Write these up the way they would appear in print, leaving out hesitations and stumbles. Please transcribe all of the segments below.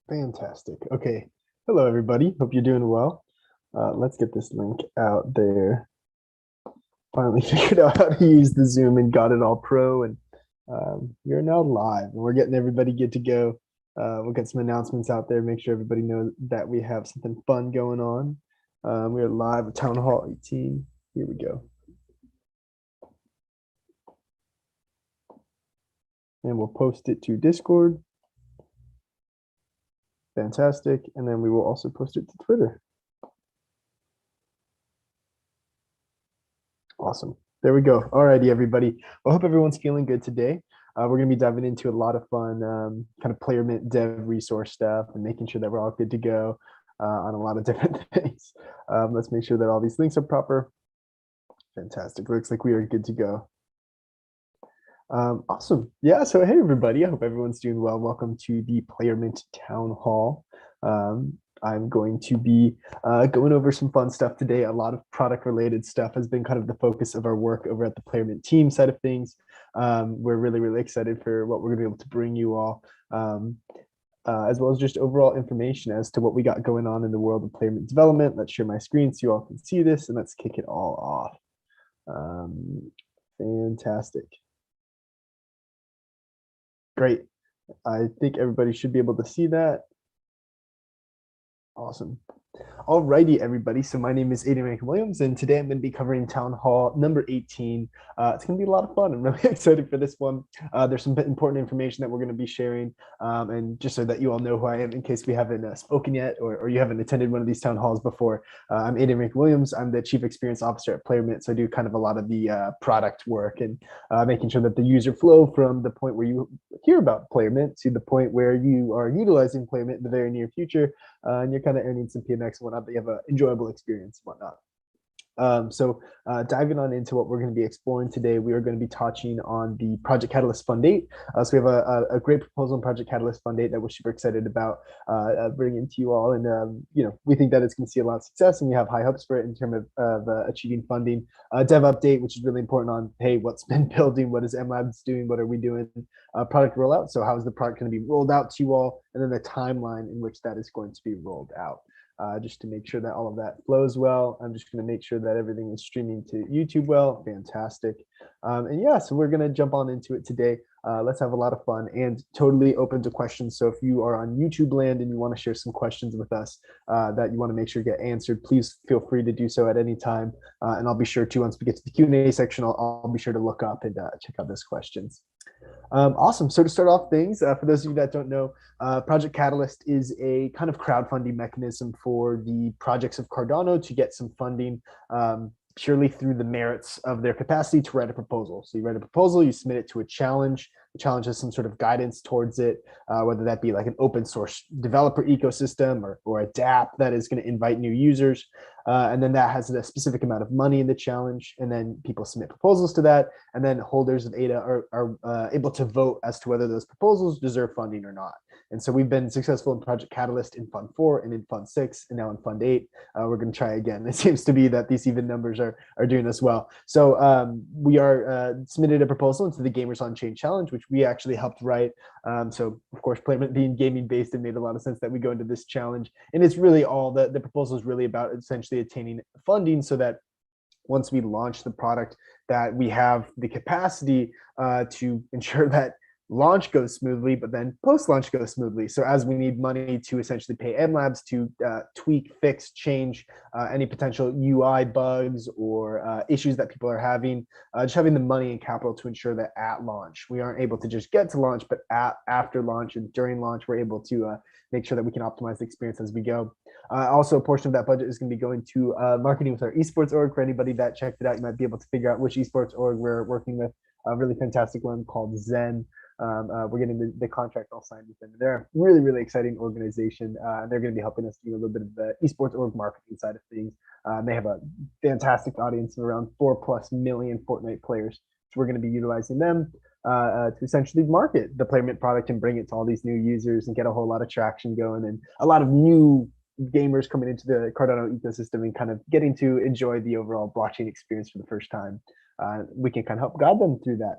Fantastic. Okay. Hello, everybody. Hope you're doing well. Let's get this link out there. Finally figured out how to use the Zoom and got it all pro. And we're now live. And we're getting everybody good to go. We'll get some announcements out there. Make sure everybody knows that we have something fun going on. We're live at Town Hall 18. Here we go. And we'll post it to Discord. Fantastic. And then we will also post it to Twitter. Awesome. There we go. All righty, everybody. Well, I hope everyone's feeling good today. We're going to be diving into a lot of fun kind of player mint dev resource stuff and making sure that we're all good to go on a lot of different things. Let's make sure that all these links are proper. Fantastic. Looks like we are good to go. Awesome. Yeah. So, hey, everybody. I hope everyone's doing well. Welcome to the Player Mint Town Hall. I'm going to be going over some fun stuff today. A lot of product related stuff has been kind of the focus of our work over at the Player Mint team side of things. We're really excited for what we're going to be able to bring you all, as well as just overall information as to what we got going on in the world of Player Mint development. Let's share my screen so you all can see this, and let's kick it all off. Fantastic. Great. I think everybody should be able to see that. Awesome. Alrighty, everybody. So my name is Aiden Williams, and today I'm going to be covering Town Hall number 18. It's going to be a lot of fun. I'm really excited for this one. There's some important information that we're going to be sharing, and just so that you all know who I am in case we haven't spoken yet or you haven't attended one of these town halls before. I'm Aiden Williams. I'm the Chief Experience Officer at PlayerMint, so I do kind of a lot of the product work and making sure that the user flow from the point where you hear about PlayerMint to the point where you are utilizing PlayerMint in the very near future, and you're kind of earning some PMX and whatnot, but you have an enjoyable experience and whatnot. Diving on into what we're going to be exploring today, we are going to be touching on the Project Catalyst Fund 8. So we have a great proposal in Project Catalyst Fund 8 that we're super excited about bringing to you all. And, we think that it's going to see a lot of success, and we have high hopes for it in terms of achieving funding. Dev update, which is really important on, hey, what's been building? What is MLabs doing? What are we doing? Product rollout. So how is the product going to be rolled out to you all? And then the timeline in which that is going to be rolled out. Just to make sure that all of that flows well. I'm just going to make sure that everything is streaming to YouTube well. Fantastic. And yeah, so we're going to jump on into it today. Let's have a lot of fun and totally open to questions. So if you are on YouTube land and you want to share some questions with us that you want to make sure get answered, please feel free to do so at any time. And I'll be sure to, once we get to the Q&A section, I'll be sure to look up and check out those questions. Awesome. So to start off things, for those of you that don't know, Project Catalyst is a kind of crowdfunding mechanism for the projects of Cardano to get some funding purely through the merits of their capacity to write a proposal. So you write a proposal, you submit it to a challenge. The challenge has some sort of guidance towards it, whether that be like an open source developer ecosystem or a dApp that is going to invite new users. And then that has a specific amount of money in the challenge. And then people submit proposals to that. And then holders of ADA are able to vote as to whether those proposals deserve funding or not. And so we've been successful in Project Catalyst in Fund 4 and in Fund 6 and now in Fund 8. We're going to try again. It seems to be that these even numbers are doing us well. So we are submitted a proposal into the Gamers on Chain Challenge, which we actually helped write. So of course, PlayerMint being gaming based, it made a lot of sense that we go into this challenge. And it's really all the proposal is really about essentially attaining funding so that once we launch the product, that we have the capacity to ensure that launch goes smoothly, but then post-launch goes smoothly. So as we need money to essentially pay MLabs to tweak, fix, change any potential UI bugs or issues that people are having, just having the money and capital to ensure that at launch, we aren't able to just get to launch, but after launch and during launch, we're able to make sure that we can optimize the experience as we go. Also, a portion of that budget is going to be going to marketing with our esports org. For anybody that checked it out, you might be able to figure out which esports org we're working with. A really fantastic one called Zen. We're getting the contract all signed with them. They're a really exciting organization. They're going to be helping us do a little bit of the esports org marketing side of things. They have a fantastic audience of around 4+ million Fortnite players. So we're going to be utilizing them to essentially market the PlayerMint product and bring it to all these new users and get a whole lot of traction going and a lot of new gamers coming into the Cardano ecosystem and kind of getting to enjoy the overall blockchain experience for the first time. We can kind of help guide them through that.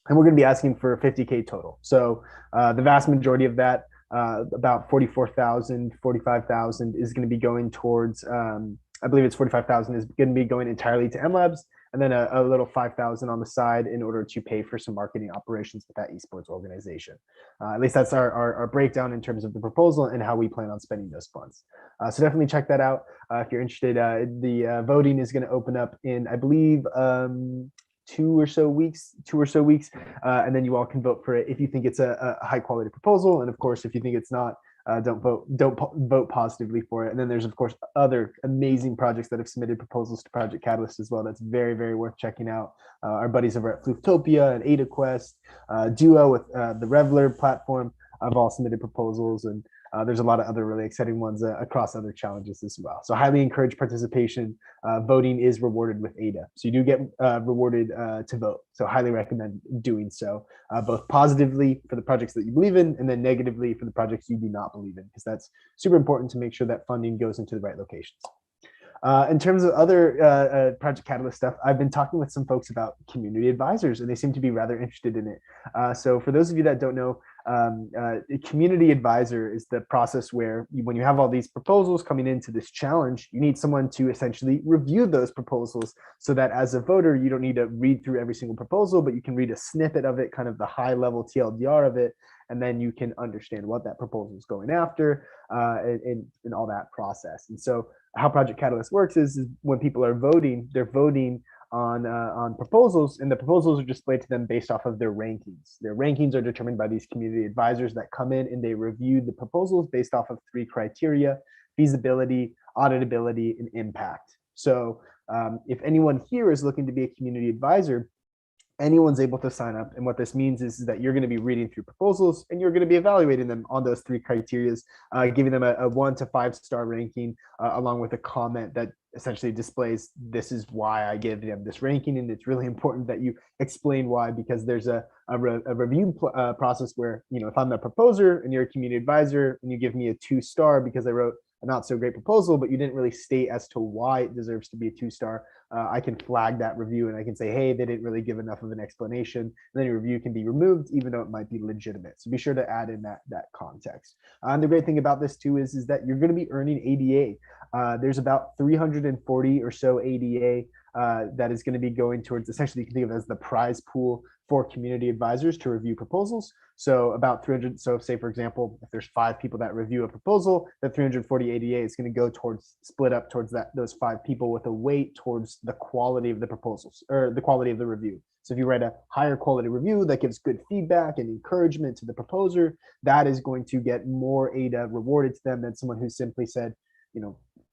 And we're going to be asking for 50K total. So the vast majority of that about 44,000, 45,000 is going to be going towards, I believe it's 45,000 is going to be going entirely to MLabs, and then a little 5,000 on the side in order to pay for some marketing operations with that esports organization. At least that's our breakdown in terms of the proposal and how we plan on spending those funds. So definitely check that out if you're interested. The voting is going to open up in, I believe, 2 or so weeks, and then you all can vote for it if you think it's a high quality proposal, and of course, if you think it's not, don't vote positively for it. And then there's of course other amazing projects that have submitted proposals to Project Catalyst as well. That's very, very worth checking out. Our buddies over at Flutopia and AdaQuest, Duo with the Reveler platform have all submitted proposals, and there's a lot of other really exciting ones across other challenges as well. So highly encourage participation. Voting is rewarded with ADA. So you do get rewarded to vote. So highly recommend doing so, both positively for the projects that you believe in, and then negatively for the projects you do not believe in, because that's super important to make sure that funding goes into the right locations. In terms of other Project Catalyst stuff, I've been talking with some folks about community advisors, and they seem to be rather interested in it. So for those of you that don't know, a community advisor is the process where when you have all these proposals coming into this challenge, you need someone to essentially review those proposals, so that as a voter, you don't need to read through every single proposal, but you can read a snippet of it, kind of the high level TLDR of it, and then you can understand what that proposal is going after, and all that process. And so how Project Catalyst works is when people are voting, they're voting on proposals, and the proposals are displayed to them based off of their rankings. Their rankings are determined by these community advisors that come in, and they review the proposals based off of 3 criteria: feasibility, auditability, and impact. So if anyone here is looking to be a community advisor, anyone's able to sign up. And what this means is that you're going to be reading through proposals, and you're going to be evaluating them on those 3 criteria, giving them a 1 to 5 star ranking, along with a comment that essentially displays, this is why I give them this ranking. And it's really important that you explain why, because there's a review process where, if I'm the proposer and you're a community advisor and you give me a 2 star because I wrote a not so great proposal, but you didn't really state as to why it deserves to be a 2 star, I can flag that review, and I can say, hey, they didn't really give enough of an explanation. And then your review can be removed, even though it might be legitimate. So be sure to add in that context. And the great thing about this too is that you're going to be earning ADA. There's about 340 or so ADA that is going to be going towards, essentially, you can think of it as the prize pool for community advisors to review proposals. So about 300, so say for example, if there's 5 people that review a proposal, that 340 ADA is going to go towards, split up towards those 5 people, with a weight towards the quality of the proposals, or the quality of the review. So if you write a higher quality review that gives good feedback and encouragement to the proposer, that is going to get more ADA rewarded to them than someone who simply said,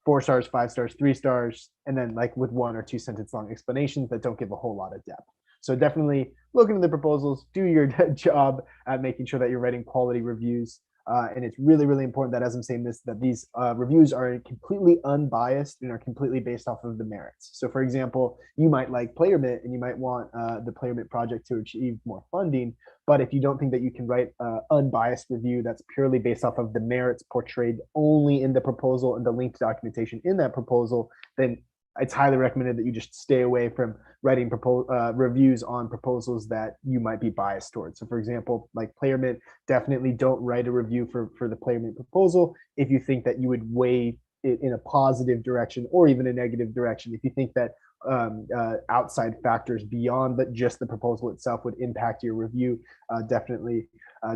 4 stars, 5 stars, 3 stars, and then like with 1 or 2 sentence long explanations that don't give a whole lot of depth. So definitely look into the proposals, do your job at making sure that you're writing quality reviews. And it's really, really important that, as I'm saying this, that these reviews are completely unbiased and are completely based off of the merits. So for example, you might like PlayerMint and you might want the PlayerMint project to achieve more funding. But if you don't think that you can write an unbiased review that's purely based off of the merits portrayed only in the proposal and the linked documentation in that proposal, then it's highly recommended that you just stay away from writing reviews on proposals that you might be biased towards. So for example, like PlayerMint, definitely don't write a review for the PlayerMint proposal if you think that you would weigh it in a positive direction or even a negative direction. If you think that outside factors beyond just the proposal itself would impact your review, definitely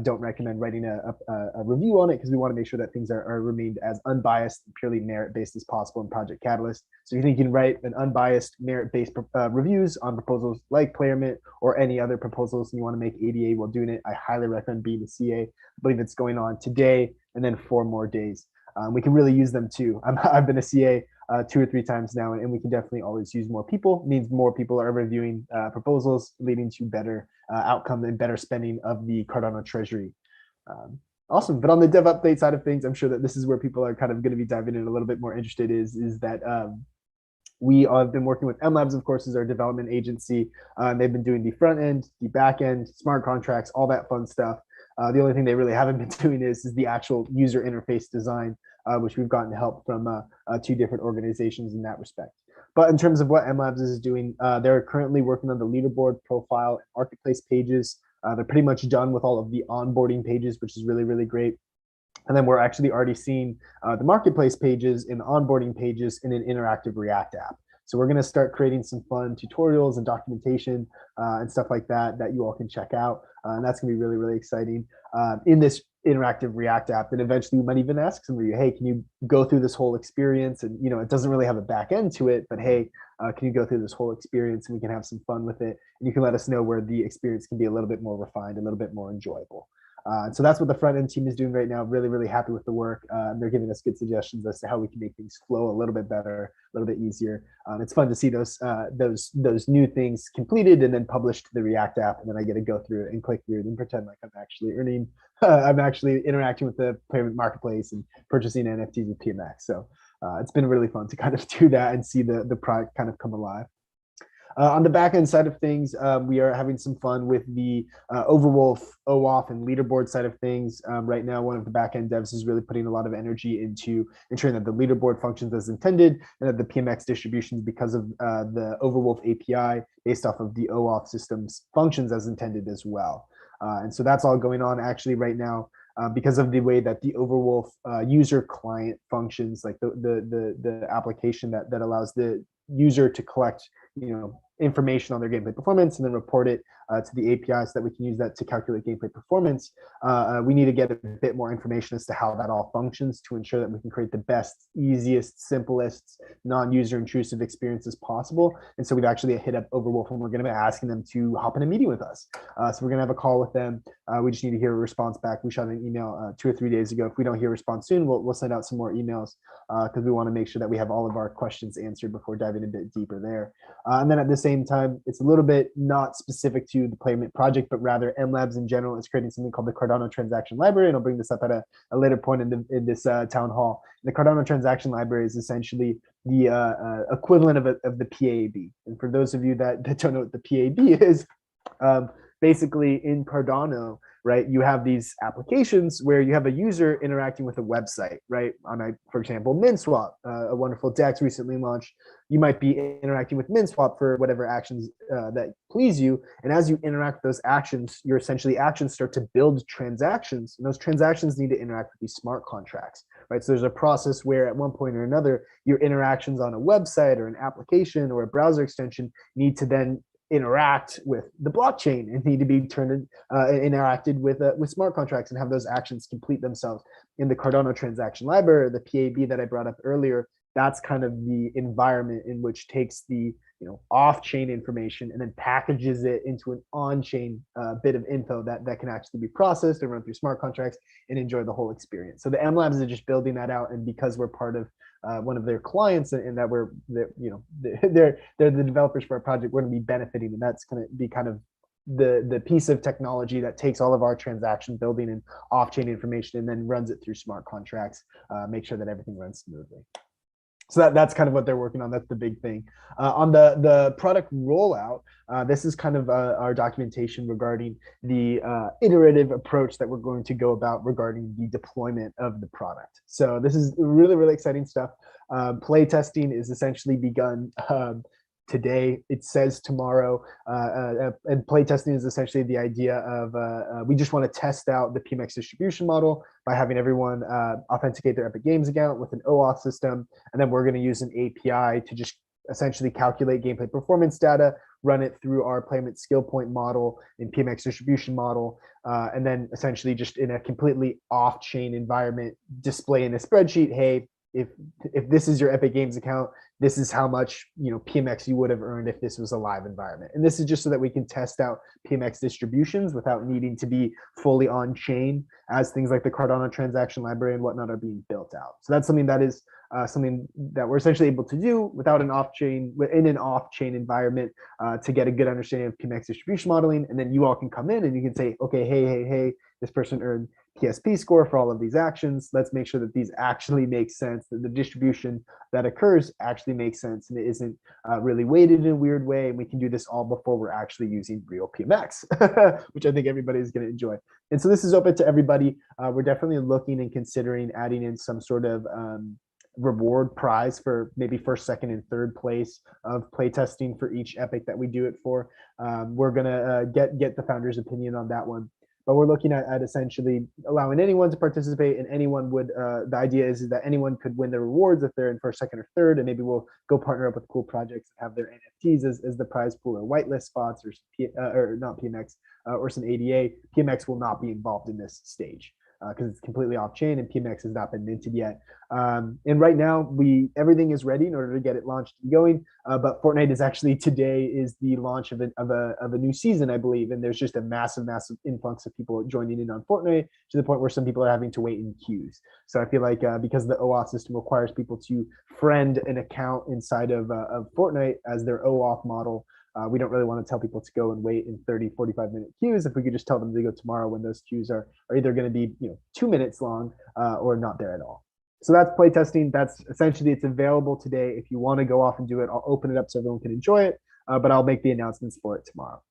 don't recommend writing a review on it, because we want to make sure that things are remained as unbiased and purely merit-based as possible in Project Catalyst. So if you think you can write an unbiased merit-based reviews on proposals like PlayerMint or any other proposals, and you want to make ADA while doing it, I highly recommend being a CA. I believe it's going on today and then 4 more days. We can really use them too. I've been a CA 2 or 3 times now, and we can definitely always use more people. It means more people are reviewing proposals, leading to better outcome and better spending of the Cardano treasury. Awesome. But on the dev update side of things, I'm sure that this is where people are kind of going to be diving in a little bit more interested, is that we have been working with MLabs, of course, as our development agency. They've been doing the front end, the back end, smart contracts, all that fun stuff. The only thing they really haven't been doing is the actual user interface design, which we've gotten help from 2 different organizations in that respect. But in terms of what MLabs is doing, they're currently working on the leaderboard, profile, and marketplace pages. They're pretty much done with all of the onboarding pages, which is really, really great. And then we're actually already seeing the marketplace pages and onboarding pages in an interactive React app. So we're going to start creating some fun tutorials and documentation and stuff like that that you all can check out. And that's going to be really, really exciting in this interactive React app. And eventually we might even ask some of you, hey, can you go through this whole experience? And, you know, it doesn't really have a back end to it, but hey, can you go through this whole experience and we can have some fun with it? And you can let us know where the experience can be a little bit more refined, a little bit more enjoyable. So that's what the front end team is doing right now. Really, really happy with the work. They're giving us good suggestions as to how we can make things flow a little bit better, a little bit easier. It's fun to see those new things completed and then published to the React app, and then I get to go through it and click through it and pretend like I'm actually earning. I'm actually interacting with the payment marketplace and purchasing NFTs with Pmx. So it's been really fun to kind of do that and see the product kind of come alive. On the back end side of things, we are having some fun with the Overwolf, OAuth, and leaderboard side of things. Right now, one of the back end devs is really putting a lot of energy into ensuring that the leaderboard functions as intended and that the Pmx distributions, because of the Overwolf API based off of the OAuth systems, functions as intended as well. And so that's all going on actually right now. Because of the way that the Overwolf user client functions, like the application that allows the user to collect, you know, information on their gameplay performance and then report it to the API so that we can use that to calculate gameplay performance. We need to get a bit more information as to how that all functions to ensure that we can create the best, easiest, simplest, non-user intrusive experiences possible. And so we've actually hit up Overwolf and we're going to be asking them to hop in a meeting with us. So we're going to have a call with them. We just need to hear a response back. We shot an email 2 or 3 days ago. If we don't hear a response soon, we'll send out some more emails because we want to make sure that we have all of our questions answered before diving a bit deeper there. And then at the same time, it's a little bit not specific to the Playment project, but rather MLabs in general is creating something called the Cardano transaction library. And I'll bring this up at a later point in this town hall. The Cardano transaction library is essentially the equivalent of the PAB. And for those of you that don't know what the PAB is, basically in Cardano, right, you have these applications where you have a user interacting with a website, right? For example, MinSwap, a wonderful DEX recently launched. You might be interacting with MinSwap for whatever actions that please you. And as you interact with those actions, your essentially actions start to build transactions. And those transactions need to interact with these smart contracts, right? So there's a process where at one point or another, your interactions on a website or an application or a browser extension need to then interact with the blockchain and need to be interacted with smart contracts and have those actions complete themselves. In the Cardano transaction library, the PAB that I brought up earlier, that's kind of the environment in which takes the off-chain information and then packages it into an on-chain bit of info that can actually be processed and run through smart contracts and enjoy the whole experience. So the MLabs are just building that out, and because we're part of one of their clients and that they're the developers for our project, we're going to be benefiting, and that's going to be kind of the piece of technology that takes all of our transaction building and off-chain information and then runs it through smart contracts, make sure that everything runs smoothly. So that's kind of what they're working on. That's the big thing. On the product rollout, this is kind of our documentation regarding the iterative approach that we're going to go about regarding the deployment of the product. So this is really, really exciting stuff. Play testing is essentially begun today. It says tomorrow, and play testing is essentially the idea of we just want to test out the Pmx distribution model by having everyone authenticate their Epic Games account with an OAuth system, and then we're going to use an API to just essentially calculate gameplay performance data, run it through our payment skill point model in Pmx distribution model, and then essentially just in a completely off-chain environment, display in a spreadsheet, hey, if this is your Epic Games account, this is how much Pmx you would have earned if this was a live environment. And this is just so that we can test out Pmx distributions without needing to be fully on chain as things like the Cardano transaction library and whatnot are being built out. So that's something that is something that we're essentially able to do without an off-chain, in an off-chain environment, to get a good understanding of Pmx distribution modeling. And then you all can come in and you can say, okay, hey, this person earned PSP score for all of these actions. Let's make sure that these actually make sense, that the distribution that occurs actually makes sense and it isn't really weighted in a weird way. And we can do this all before we're actually using real PMX, which I think everybody's going to enjoy. And so this is open to everybody. We're definitely looking and considering adding in some sort of reward prize for maybe first, second, and third place of playtesting for each epic that we do it for. We're going to get the founder's opinion on that one. but we're looking at essentially allowing anyone to participate, and anyone would, the idea is that anyone could win the rewards if they're in first, second, or third, and maybe we'll go partner up with cool projects and have their NFTs as the prize pool, or whitelist spots, or not PMX, or some ADA. PMX will not be involved in this stage because it's completely off chain and PMX has not been minted yet. And right now, everything is ready in order to get it launched and going. But Fortnite is actually, today is the launch of a new season, I believe, and there's just a massive influx of people joining in on Fortnite, to the point where some people are having to wait in queues. So I feel like because the OAuth system requires people to friend an account inside of Fortnite as their OAuth model, we don't really want to tell people to go and wait in 30, 45-minute queues. If we could just tell them to go tomorrow, when those queues are either going to be 2 minutes long or not there at all. So that's playtesting. That's essentially, it's available today. If you want to go off and do it, I'll open it up so everyone can enjoy it, but I'll make the announcements for it tomorrow.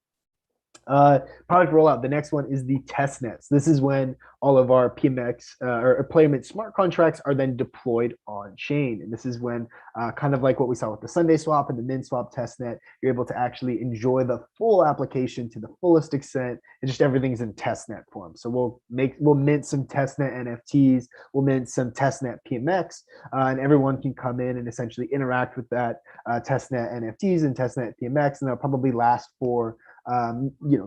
Product rollout. The next one is the test nets. This is when all of our PMX or Playermint smart contracts are then deployed on chain. And this is when, kind of like what we saw with the Sunday swap and the min swap testnet, you're able to actually enjoy the full application to the fullest extent, and just everything's in testnet form. So we'll mint some testnet NFTs, we'll mint some testnet PMX, and everyone can come in and essentially interact with that testnet NFTs and testnet PMX, and they'll probably last for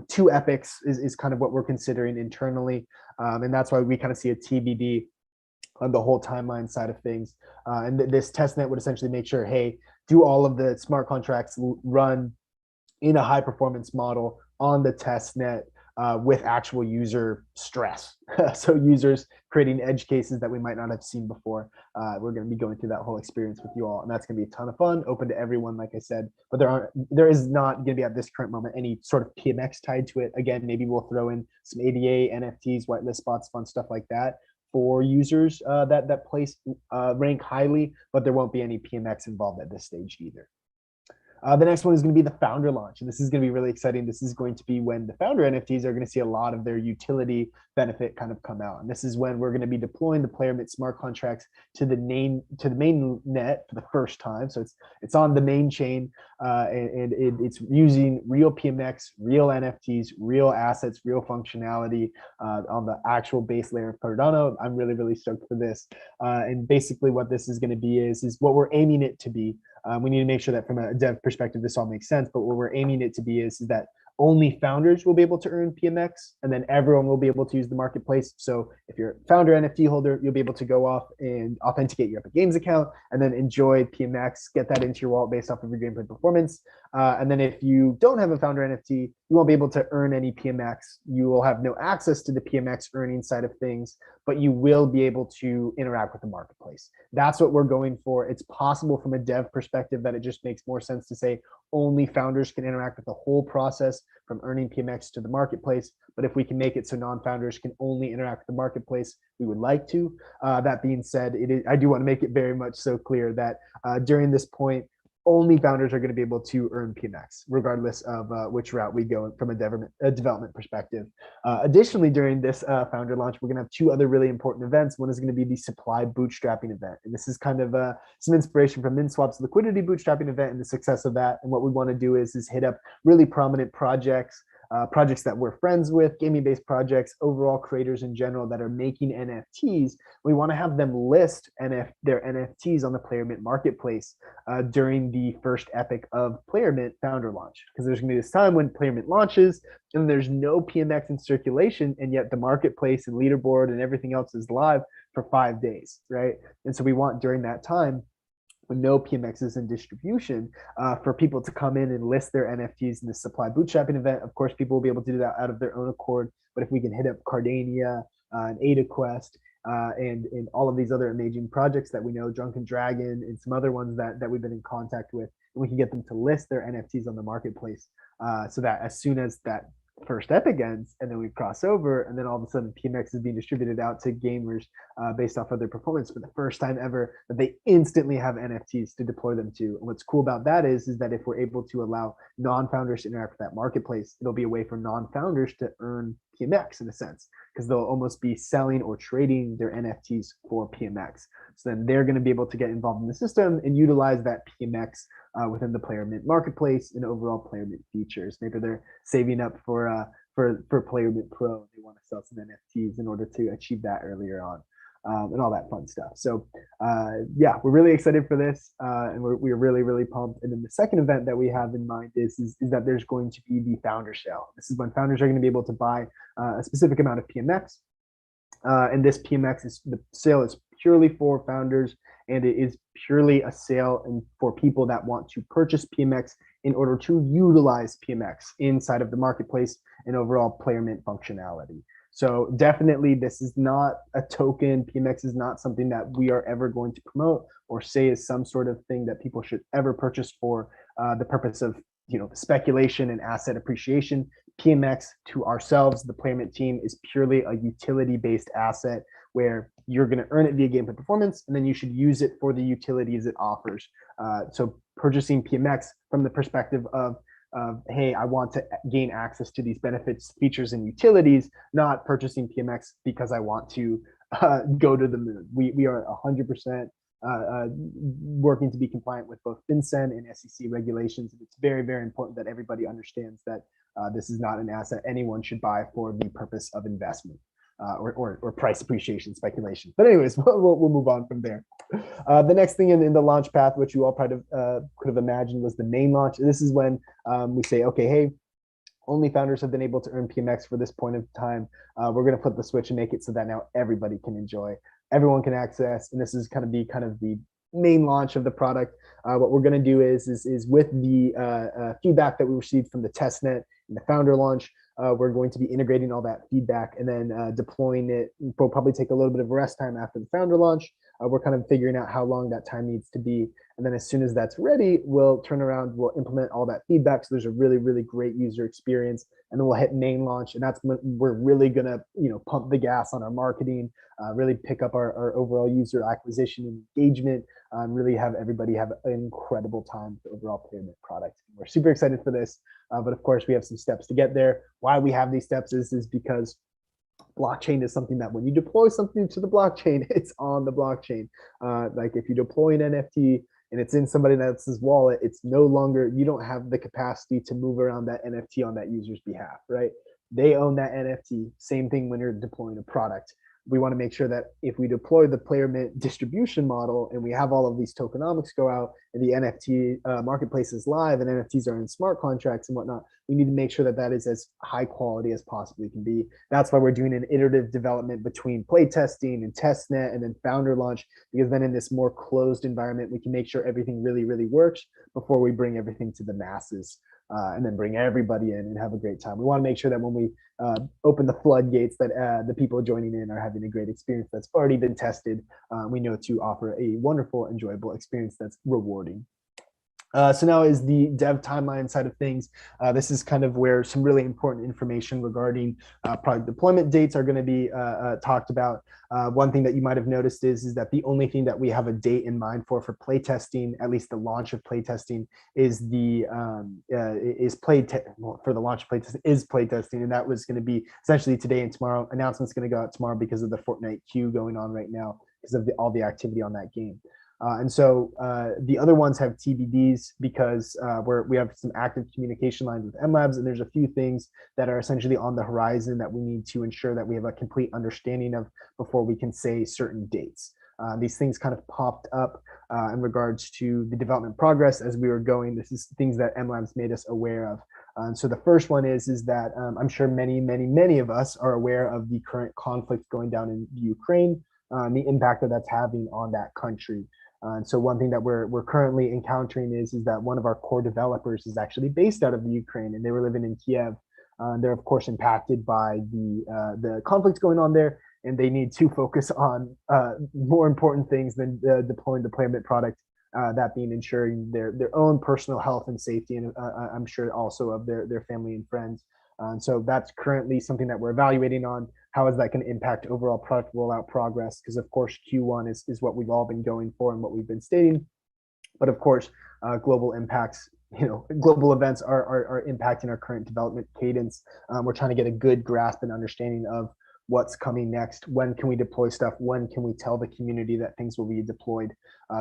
2 epochs is kind of what we're considering internally. And that's why we kind of see a TBD on the whole timeline side of things. And this testnet would essentially make sure, hey, do all of the smart contracts run in a high performance model on the testnet with actual user stress. So users creating edge cases that we might not have seen before. We're going to be going through that whole experience with you all, and that's going to be a ton of fun, open to everyone, like I said. But there is not going to be, at this current moment, any sort of PMX tied to it. Again, maybe we'll throw in some ADA, NFTs, whitelist spots, fun stuff like that for users that place rank highly, but there won't be any PMX involved at this stage either. The next one is going to be the founder launch, and this is going to be really exciting. This is going to be when the founder NFTs are going to see a lot of their utility benefit kind of come out, and this is when we're going to be deploying the Playermint smart contracts to the main net for the first time. So it's on the main chain, and it's using real PMX, real NFTs, real assets, real functionality on the actual base layer of Cardano. I'm really stoked for this, and basically what this is going to be is what we're aiming it to be. We need to make sure that from a dev perspective, this all makes sense. But what we're aiming it to be is that only founders will be able to earn PMX, and then everyone will be able to use the marketplace. So if you're a founder NFT holder, you'll be able to go off and authenticate your Epic Games account and then enjoy PMX, get that into your wallet based off of your gameplay performance. And then if you don't have a founder NFT, you won't be able to earn any PMX. You will have no access to the PMX earning side of things, but you will be able to interact with the marketplace. That's what we're going for. It's possible from a dev perspective that it just makes more sense to say only founders can interact with the whole process from earning PMX to the marketplace. But if we can make it so non-founders can only interact with the marketplace, we would like to. That being said, I do want to make it very much so clear that during this point, only founders are going to be able to earn PMX, regardless of which route we go from a development perspective. Additionally, during this founder launch, we're going to have 2 other really important events. One is going to be the supply bootstrapping event. And this is kind of some inspiration from MinSwap's liquidity bootstrapping event and the success of that. And what we want to do is hit up really prominent projects, projects that we're friends with, gaming-based projects, overall creators in general that are making NFTs. We want to have them list their NFTs on the Playermint marketplace during the first epoch of Playermint founder launch, because there's going to be this time when Playermint launches and there's no PMX in circulation, and yet the marketplace and leaderboard and everything else is live for 5 days, right? And so we want during that time, when no PMX is in distribution, for people to come in and list their NFTs in the supply bootstrapping event. Of course, people will be able to do that out of their own accord. But if we can hit up Cardano and AdaQuest and all of these other amazing projects that we know, Drunken Dragon and some other ones that we've been in contact with, and we can get them to list their NFTs on the marketplace, so that as soon as that first epic ends and then we cross over, and then all of a sudden PMX is being distributed out to gamers based off of their performance for the first time ever, that they instantly have NFTs to deploy them to. And what's cool about that is that if we're able to allow non-founders to interact with that marketplace, it'll be a way for non-founders to earn Pmx in a sense, because they'll almost be selling or trading their NFTs for Pmx. So then they're going to be able to get involved in the system and utilize that Pmx within the Player Mint marketplace and overall Player Mint features. Maybe they're saving up for Player Mint Pro. They want to sell some NFTs in order to achieve that earlier on. And all that fun stuff. So yeah, we're really excited for this, and we're really, really pumped. And then the second event that we have in mind is that there's going to be the founder sale. This is when founders are going to be able to buy a specific amount of PMX. And this PMX the sale is purely for founders, and it is purely a sale and for people that want to purchase PMX in order to utilize PMX inside of the marketplace and overall Player Mint functionality. So definitely this is not a token. PMX is not something that we are ever going to promote or say is some sort of thing that people should ever purchase for the purpose of speculation and asset appreciation. PMX to ourselves, the Player Mint team, is purely a utility-based asset where you're going to earn it via gameplay performance, and then you should use it for the utilities it offers. So purchasing PMX from the perspective of hey, I want to gain access to these benefits, features, and utilities, not purchasing PMX because I want to go to the moon. We are 100% working to be compliant with both FinCEN and SEC regulations. And it's very, very important that everybody understands that this is not an asset anyone should buy for the purpose of investment. Or price appreciation speculation. But anyways, we'll move on from there. The next thing in the launch path, which you all probably could have imagined, was the main launch. And this is when we say, okay, hey, only founders have been able to earn PMX for this point of time. We're going to flip the switch and make it so that now everybody can enjoy, everyone can access, and this is kind of the main launch of the product. What we're going to do is with the feedback that we received from the testnet and the founder launch, we're going to be integrating all that feedback and then deploying it. We'll probably take a little bit of rest time after the founder launch. We're kind of figuring out how long that time needs to be. And then as soon as that's ready, we'll turn around, we'll implement all that feedback. So there's a really, really great user experience. And then we'll hit main launch. And that's when we're really going to, pump the gas on our marketing, really pick up our overall user acquisition and engagement, really have everybody have an incredible time with the overall Player Mint product. We're super excited for this. But of course, we have some steps to get there. Why we have these steps is because blockchain is something that when you deploy something to the blockchain, it's on the blockchain. Like if you deploy an NFT and it's in somebody else's wallet, it's no longer, you don't have the capacity to move around that NFT on that user's behalf, right? They own that NFT. Same thing when you're deploying a product. We want to make sure that if we deploy the Player Mint distribution model and we have all of these tokenomics go out and the NFT marketplace is live and NFTs are in smart contracts and whatnot, we need to make sure that that is as high quality as possibly can be. That's why we're doing an iterative development between play testing and testnet and then founder launch, because then in this more closed environment, we can make sure everything really, really works before we bring everything to the masses. And then bring everybody in and have a great time. We want to make sure that when we open the floodgates, that the people joining in are having a great experience that's already been tested. We know to offer a wonderful, enjoyable experience that's rewarding. So now is the dev timeline side of things. This is kind of where some really important information regarding product deployment dates are going to be talked about. One thing that you might have noticed is that the only thing that we have a date in mind for playtesting, at least the launch of playtesting, is for the launch of playtesting is playtesting, and that was going to be essentially today and tomorrow. Announcement's going to go out tomorrow because of the Fortnite queue going on right now because of all the activity on that game. And so the other ones have TBDs because we have some active communication lines with MLabs, and there's a few things that are essentially on the horizon that we need to ensure that we have a complete understanding of before we can say certain dates. These things kind of popped up in regards to the development progress as we were going. This is things that MLabs made us aware of. And so the first one is that I'm sure many of us are aware of the current conflict going down in Ukraine, the impact that that's having on that country. And so one thing that we're currently encountering is that one of our core developers is actually based out of the Ukraine, and they were living in Kiev. They're of course impacted by the conflicts going on there, and they need to focus on more important things than deploying the Player Mint product. That being ensuring their own personal health and safety, and I'm sure also of their family and friends. And so that's currently something that we're evaluating on. How is that going to impact overall product rollout progress? Because of course, Q1 is what we've all been going for and what we've been stating. But of course, global impacts global events are impacting our current development cadence. We're trying to get a good grasp and understanding of what's coming next. When can we deploy stuff? When can we tell the community that things will be deployed?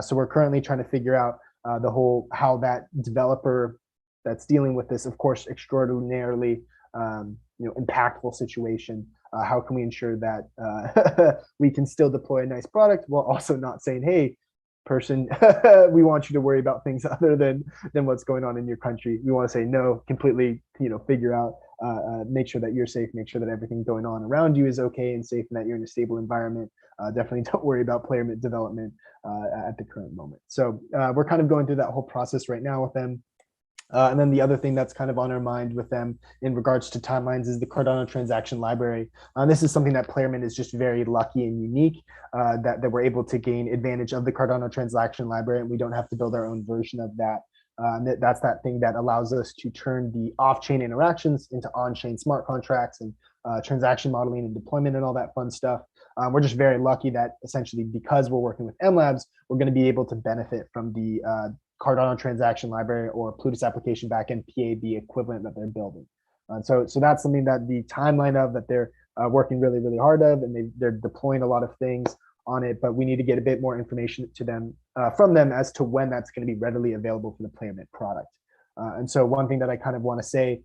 So we're currently trying to figure out the whole how that developer that's dealing with this, of course, extraordinarily impactful situation. How can we ensure that we can still deploy a nice product while also not saying, hey, person, we want you to worry about things other than what's going on in your country. We want to say no, completely, figure out, make sure that you're safe, make sure that everything going on around you is okay and safe, and that you're in a stable environment. Definitely don't worry about player development at the current moment. So we're kind of going through that whole process right now with them. And then the other thing that's kind of on our mind with them in regards to timelines is the Cardano transaction library. This is something that Playerman is just very lucky and unique that we're able to gain advantage of the Cardano transaction library, and we don't have to build our own version of that. That's that thing that allows us to turn the off-chain interactions into on-chain smart contracts and transaction modeling and deployment and all that fun stuff. We're just very lucky that essentially because we're working with MLabs, we're going to be able to benefit from the Cardano transaction library or Plutus application backend PAB equivalent that they're building. So that's something that the timeline of that they're working really, really hard of, and they're deploying a lot of things on it, but we need to get a bit more information to them from them as to when that's going to be readily available for the Playerman product. And so one thing that I kind of want to say,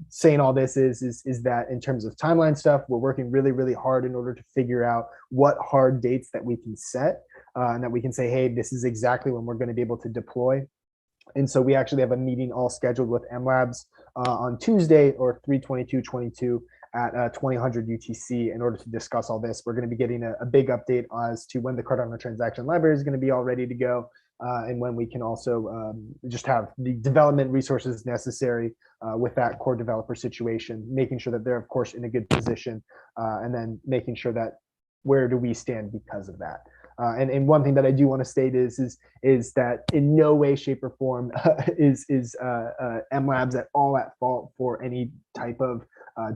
saying all this is that in terms of timeline stuff, we're working really, really hard in order to figure out what hard dates that we can set and that we can say, hey, this is exactly when we're going to be able to deploy. And so we actually have a meeting all scheduled with MLabs on Tuesday or 3/22/22 at 2000 UTC in order to discuss all this. We're going to be getting a big update as to when the Cardano transaction library is going to be all ready to go. And when we can also just have the development resources necessary with that core developer situation, making sure that they're, of course, in a good position, and then making sure that where do we stand because of that. And one thing that I do want to state is that in no way, shape, or form is MLabs at all at fault for any type of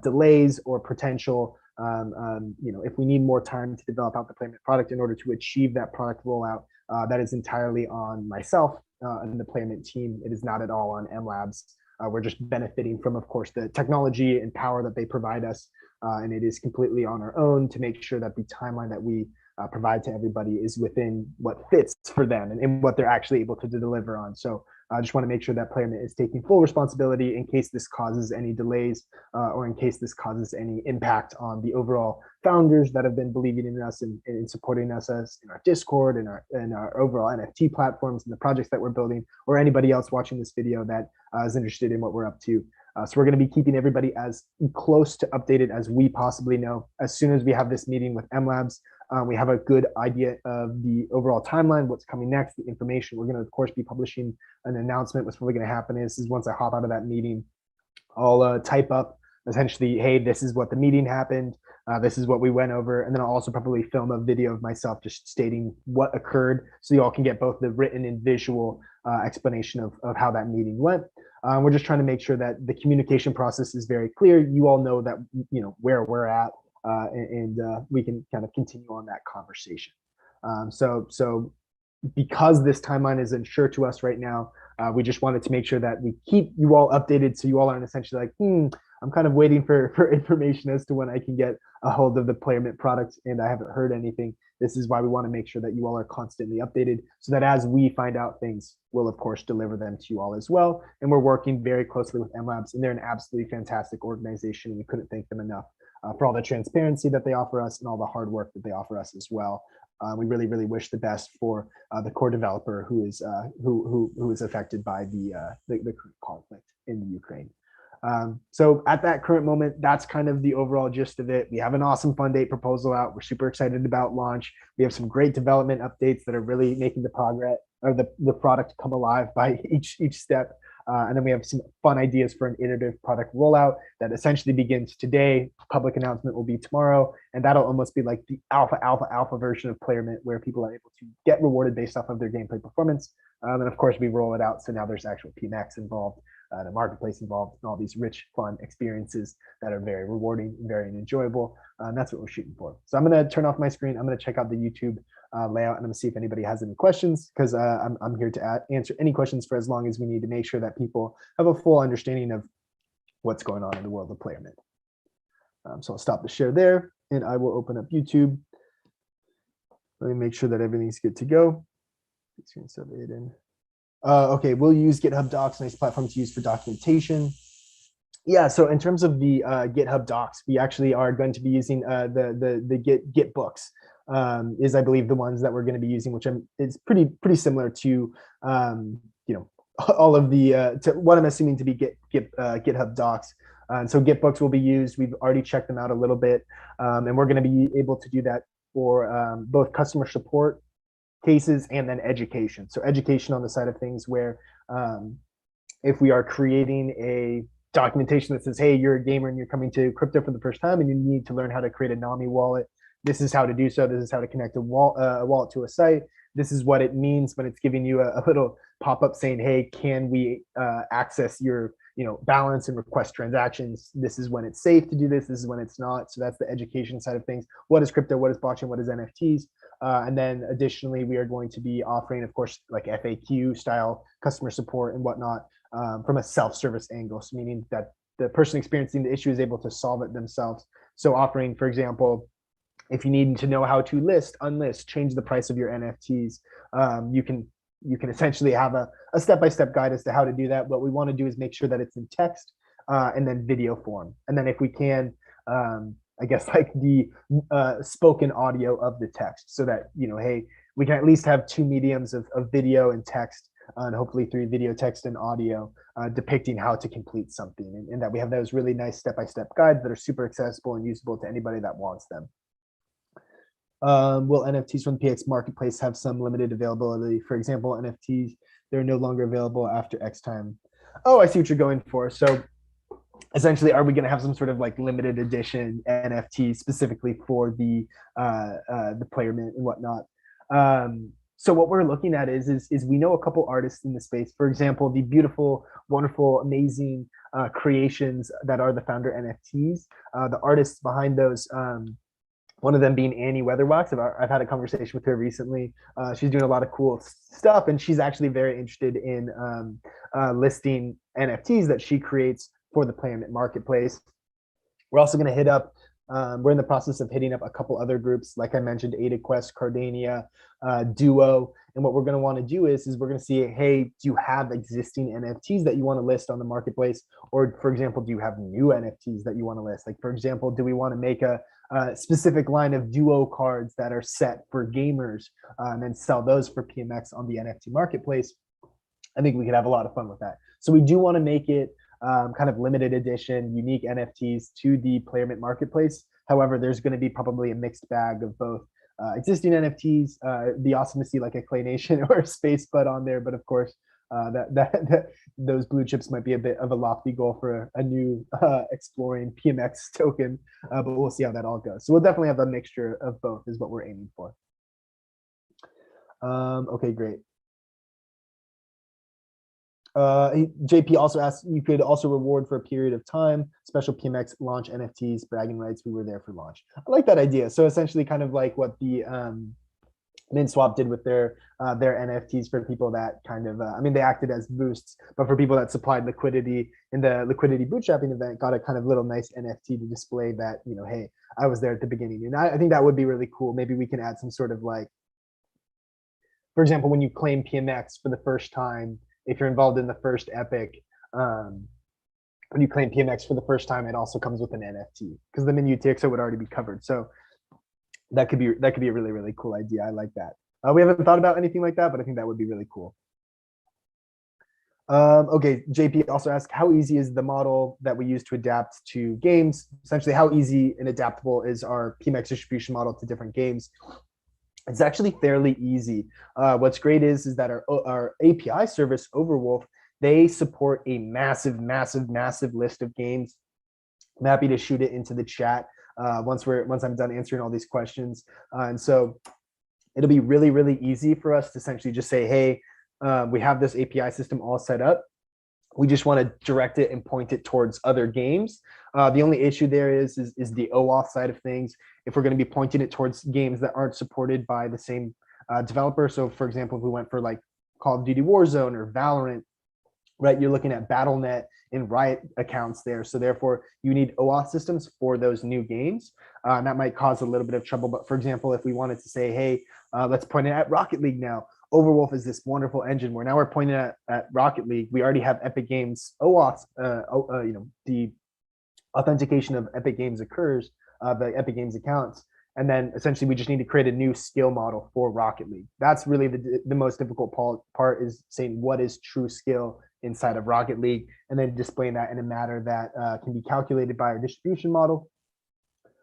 delays or potential. If we need more time to develop out the Playerman product in order to achieve that product rollout, that is entirely on myself and the Playerman team. It is not at all on MLabs. We're just benefiting from, of course, the technology and power that they provide us, and it is completely on our own to make sure that the timeline that we provide to everybody is within what fits for them and what they're actually able to deliver on. So I just want to make sure that Playerman is taking full responsibility in case this causes any delays or in case this causes any impact on the overall founders that have been believing in us and supporting us as in our Discord and our overall NFT platforms and the projects that we're building, or anybody else watching this video that is interested in what we're up to. So we're going to be keeping everybody as close to updated as we possibly know. As soon as we have this meeting with MLabs, we have a good idea of the overall timeline, what's coming next, the information. We're going to, of course, be publishing an announcement. What's probably going to happen is once I hop out of that meeting, I'll type up essentially, hey, this is what the meeting happened. This is what we went over. And then I'll also probably film a video of myself just stating what occurred so you all can get both the written and visual explanation of how that meeting went. We're just trying to make sure that the communication process is very clear. You all know that, where we're at, and we can kind of continue on that conversation. So because this timeline is unsure to us right now, we just wanted to make sure that we keep you all updated so you all aren't essentially like, I'm kind of waiting for information as to when I can get a hold of the Playerman product and I haven't heard anything. This is why we want to make sure that you all are constantly updated so that as we find out things, we'll of course deliver them to you all as well. And we're working very closely with MLabs, and they're an absolutely fantastic organization. We couldn't thank them enough for all the transparency that they offer us and all the hard work that they offer us as well. We really, really wish the best for the core developer who is affected by the current conflict in the Ukraine. So at that current moment, that's kind of the overall gist of it. We have an awesome fund date proposal out. We're super excited about launch. We have some great development updates that are really making the progress or the product come alive by each step. And then we have some fun ideas for an iterative product rollout that essentially begins today. Public announcement will be tomorrow. And that'll almost be like the alpha version of Playerman, where people are able to get rewarded based off of their gameplay performance. And of course, we roll it out. So now there's actual Pmx involved, the marketplace involved, and all these rich, fun experiences that are very rewarding and very enjoyable. And that's what we're shooting for. So I'm going to turn off my screen. I'm going to check out the YouTube layout, and I'm gonna see if anybody has any questions, because I'm here to answer any questions for as long as we need to make sure that people have a full understanding of what's going on in the world of Playermint. So I'll stop the share there, and I will open up YouTube. Let me make sure that everything's good to go. Okay, we'll use GitHub Docs, nice platform to use for documentation. Yeah, so in terms of the GitHub Docs, we actually are going to be using the Git books, is I believe the ones that we're going to be using, which is pretty similar to you know, all of the to what I'm assuming to be GitHub Docs. And so Git books will be used. We've already checked them out a little bit, and we're going to be able to do that for both customer support cases and then education. So education on the side of things where if we are creating a documentation that says, hey, you're a gamer and you're coming to crypto for the first time and you need to learn how to create a NAMI wallet, this is how to do so. This is how to connect a wallet to a site. This is what it means when it's giving you a little pop-up saying, hey, can we access your balance and request transactions? This is when it's safe to do this. This is when it's not. So that's the education side of things. What is crypto? What is blockchain? What is NFTs? And then additionally, we are going to be offering, of course, like FAQ style customer support and whatnot from a self-service angle. So meaning that the person experiencing the issue is able to solve it themselves. So offering, for example, if you need to know how to list, unlist, change the price of your NFTs, you can essentially have a step-by-step guide as to how to do that. What we want to do is make sure that it's in text and then video form. And then if we can, I guess like the spoken audio of the text, so that, hey, we can at least have two mediums of video and text, and hopefully through video, text, and audio depicting how to complete something. And that we have those really nice step-by-step guides that are super accessible and usable to anybody that wants them. Will NFTs from the Pmx marketplace have some limited availability? For example, NFTs, they're no longer available after X time. Oh, I see what you're going for. So essentially, are we going to have some sort of like limited edition NFT specifically for the Playermint and whatnot? So what we're looking at is we know a couple artists in the space. For example, the beautiful, wonderful, amazing creations that are the founder NFTs. The artists behind those. One of them being Annie Weatherwax. I've had a conversation with her recently. She's doing a lot of cool stuff, and she's actually very interested in listing NFTs that she creates for the Playermint marketplace. We're also going to hit up, we're in the process of hitting up a couple other groups, like I mentioned, AdaQuest, Cardano, Duo. And what we're going to want to do is we're going to see, hey, do you have existing NFTs that you want to list on the marketplace? Or, for example, do you have new NFTs that you want to list? Like, for example, do we want to make a specific line of Duo cards that are set for gamers and then sell those for PMX on the NFT marketplace? I think we could have a lot of fun with that. So we do want to make it kind of limited edition, unique NFTs to the Playermint marketplace. However, there's going to be probably a mixed bag of both existing NFTs. It'd be awesome to see like a Clay Nation or a Space Bud on there, but of course, those blue chips might be a bit of a lofty goal for a new exploring PMX token, but we'll see how that all goes. So we'll definitely have a mixture of both is what we're aiming for. Okay, great. JP also asked, you could also reward for a period of time, special PMX launch NFTs, bragging rights, we were there for launch. I like that idea. So essentially kind of like what the MinSwap did with their NFTs for people that kind of, I mean, they acted as boosts, but for people that supplied liquidity in the liquidity bootstrapping event, got a kind of little nice NFT to display that, hey, I was there at the beginning. And I think that would be really cool. Maybe we can add some sort of like, for example, when you claim PMX for the first time, if you're involved in the first epic, when you claim PMX for the first time, it also comes with an NFT because the min Utxo would already be covered. So that could be a really, really cool idea. I like that. We haven't thought about anything like that, but I think that would be really cool. Okay, JP also asked, how easy is the model that we use to adapt to games? Essentially, how easy and adaptable is our Pmx distribution model to different games? It's actually fairly easy. What's great is that our API service, Overwolf, they support a massive list of games. I'm happy to shoot it into the chat once I'm done answering all these questions. And so it'll be really, really easy for us to essentially just say, hey, we have this API system all set up. We just want to direct it and point it towards other games. The only issue there is the OAuth side of things. If we're going to be pointing it towards games that aren't supported by the same developer. So for example, if we went for like Call of Duty Warzone or Valorant, right, you're looking at Battle.net and Riot accounts there. So therefore, you need OAuth systems for those new games. And that might cause a little bit of trouble. But for example, if we wanted to say, hey, let's point it at Rocket League now. Overwolf is this wonderful engine where now we're pointing at Rocket League. We already have Epic Games OAuth, the authentication of Epic Games occurs, the Epic Games accounts. And then essentially we just need to create a new skill model for Rocket League. That's really the most difficult part, is saying what is true skill inside of Rocket League, and then displaying that in a manner that can be calculated by our distribution model.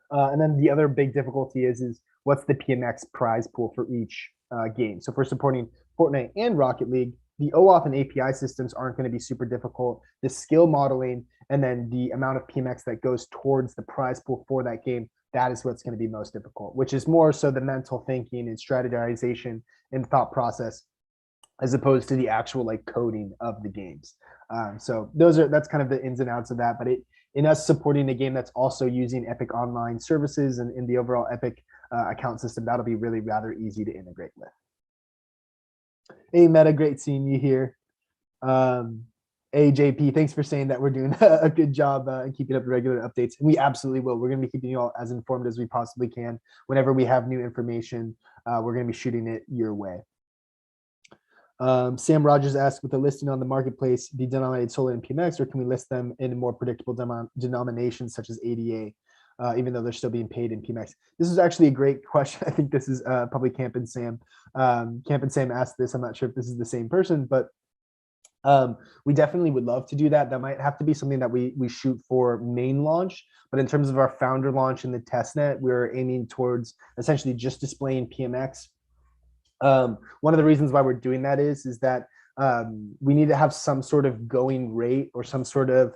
And then the other big difficulty is what's the PMX prize pool for each game. So if we're supporting Fortnite and Rocket League, the OAuth and API systems aren't going to be super difficult. The skill modeling and then the amount of PMX that goes towards the prize pool for that game, that is what's going to be most difficult, which is more so the mental thinking and strategization and thought process, as opposed to the actual like coding of the games. So that's kind of the ins and outs of that. But in us supporting a game that's also using Epic Online services and in the overall Epic account system, that'll be really rather easy to integrate with. Hey, Meta, great seeing you here. AJP, thanks for saying that we're doing a good job and keeping up regular updates. And we absolutely will. We're going to be keeping you all as informed as we possibly can. Whenever we have new information, we're going to be shooting it your way. Sam Rogers asked, with the listing on the marketplace, be denominated solely in PMX, or can we list them in more predictable denominations such as ADA, even though they're still being paid in PMX? This is actually a great question. I think this is probably Camp and Sam. Camp and Sam asked this. I'm not sure if this is the same person, but we definitely would love to do that. That might have to be something that we shoot for main launch. But in terms of our founder launch in the testnet, we're aiming towards essentially just displaying PMX. One of the reasons why we're doing that is that we need to have some sort of going rate or some sort of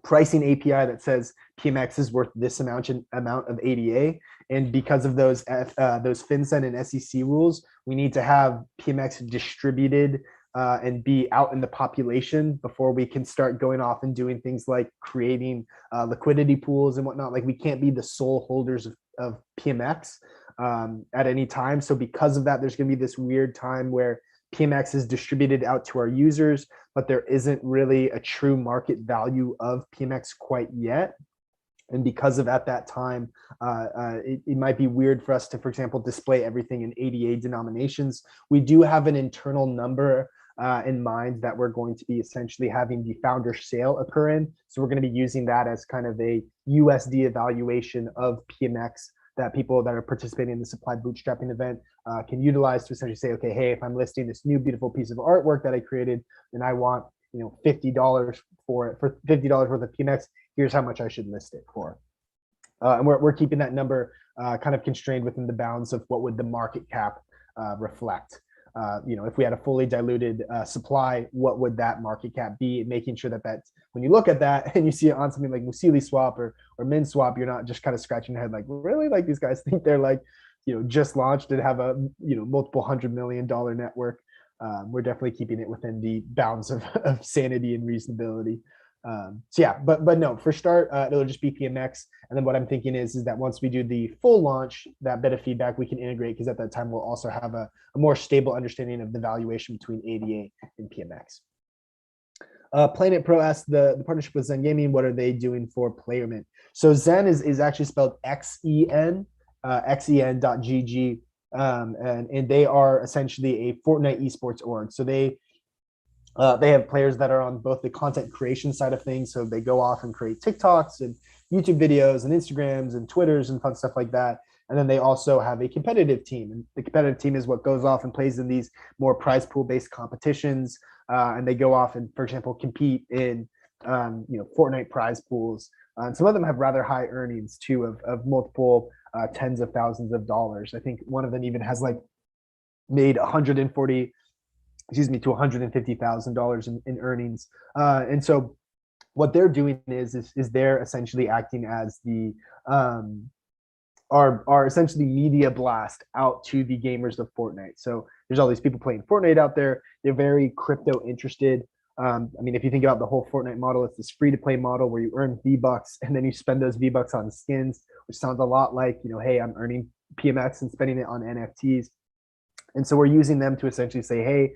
pricing API that says PMX is worth this amount of ADA. And because of those FinCEN and SEC rules, we need to have PMX distributed and be out in the population before we can start going off and doing things like creating liquidity pools and whatnot. Like, we can't be the sole holders of PMX at any time. So because of that, there's going to be this weird time where PMX is distributed out to our users, but there isn't really a true market value of PMX quite yet. And because of at that time, it might be weird for us to, for example, display everything in ADA denominations. We do have an internal number in mind that we're going to be essentially having the founder sale occur in. So we're going to be using that as kind of a USD evaluation of PMX that people that are participating in the supply bootstrapping event can utilize to essentially say, okay, hey, if I'm listing this new beautiful piece of artwork that I created and I want, $50 for it, for $50 worth of PMX, here's how much I should list it for. And we're keeping that number kind of constrained within the bounds of what would the market cap reflect. If we had a fully diluted supply, what would that market cap be? Making sure that when you look at that and you see it on something like Musili Swap or MinSwap, you're not just kind of scratching your head like, really? Like, these guys think they're like, just launched and have a multiple $100 million network. We're definitely keeping it within the bounds of sanity and reasonability. So yeah, but no, for start, it'll just be PMX. And then what I'm thinking is that once we do the full launch, that bit of feedback we can integrate, because at that time we'll also have a more stable understanding of the valuation between ADA and PMX. Planet Pro asked the partnership with Zen Gaming, what are they doing for Playermint? So Zen is actually spelled XEN, xen.gg. And they are essentially a Fortnite esports org. So they have players that are on both the content creation side of things. So they go off and create TikToks and YouTube videos and Instagrams and Twitters and fun stuff like that. And then they also have a competitive team. And the competitive team is what goes off and plays in these more prize pool based competitions. And they go off and, for example, compete in, Fortnite prize pools. And some of them have rather high earnings too, of multiple tens of thousands of dollars. I think one of them even has made $140,000 to $150,000 in earnings. And so what they're doing is they're essentially acting as the are essentially media blast out to the gamers of Fortnite. So there's all these people playing Fortnite out there. They're very crypto interested. If you think about the whole Fortnite model, it's this free to play model where you earn V-Bucks and then you spend those V-Bucks on skins, which sounds a lot like, hey, I'm earning Pmx and spending it on NFTs. And so we're using them to essentially say, hey,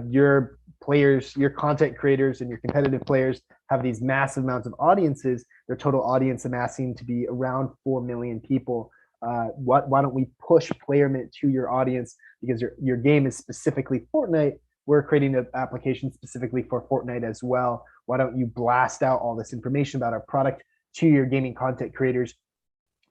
your players, your content creators, and your competitive players have these massive amounts of audiences. Their total audience amassing to be around 4 million people. Why don't we push Playermint to your audience, because your game is specifically Fortnite? We're creating an application specifically for Fortnite as well. Why don't you blast out all this information about our product to your gaming content creators?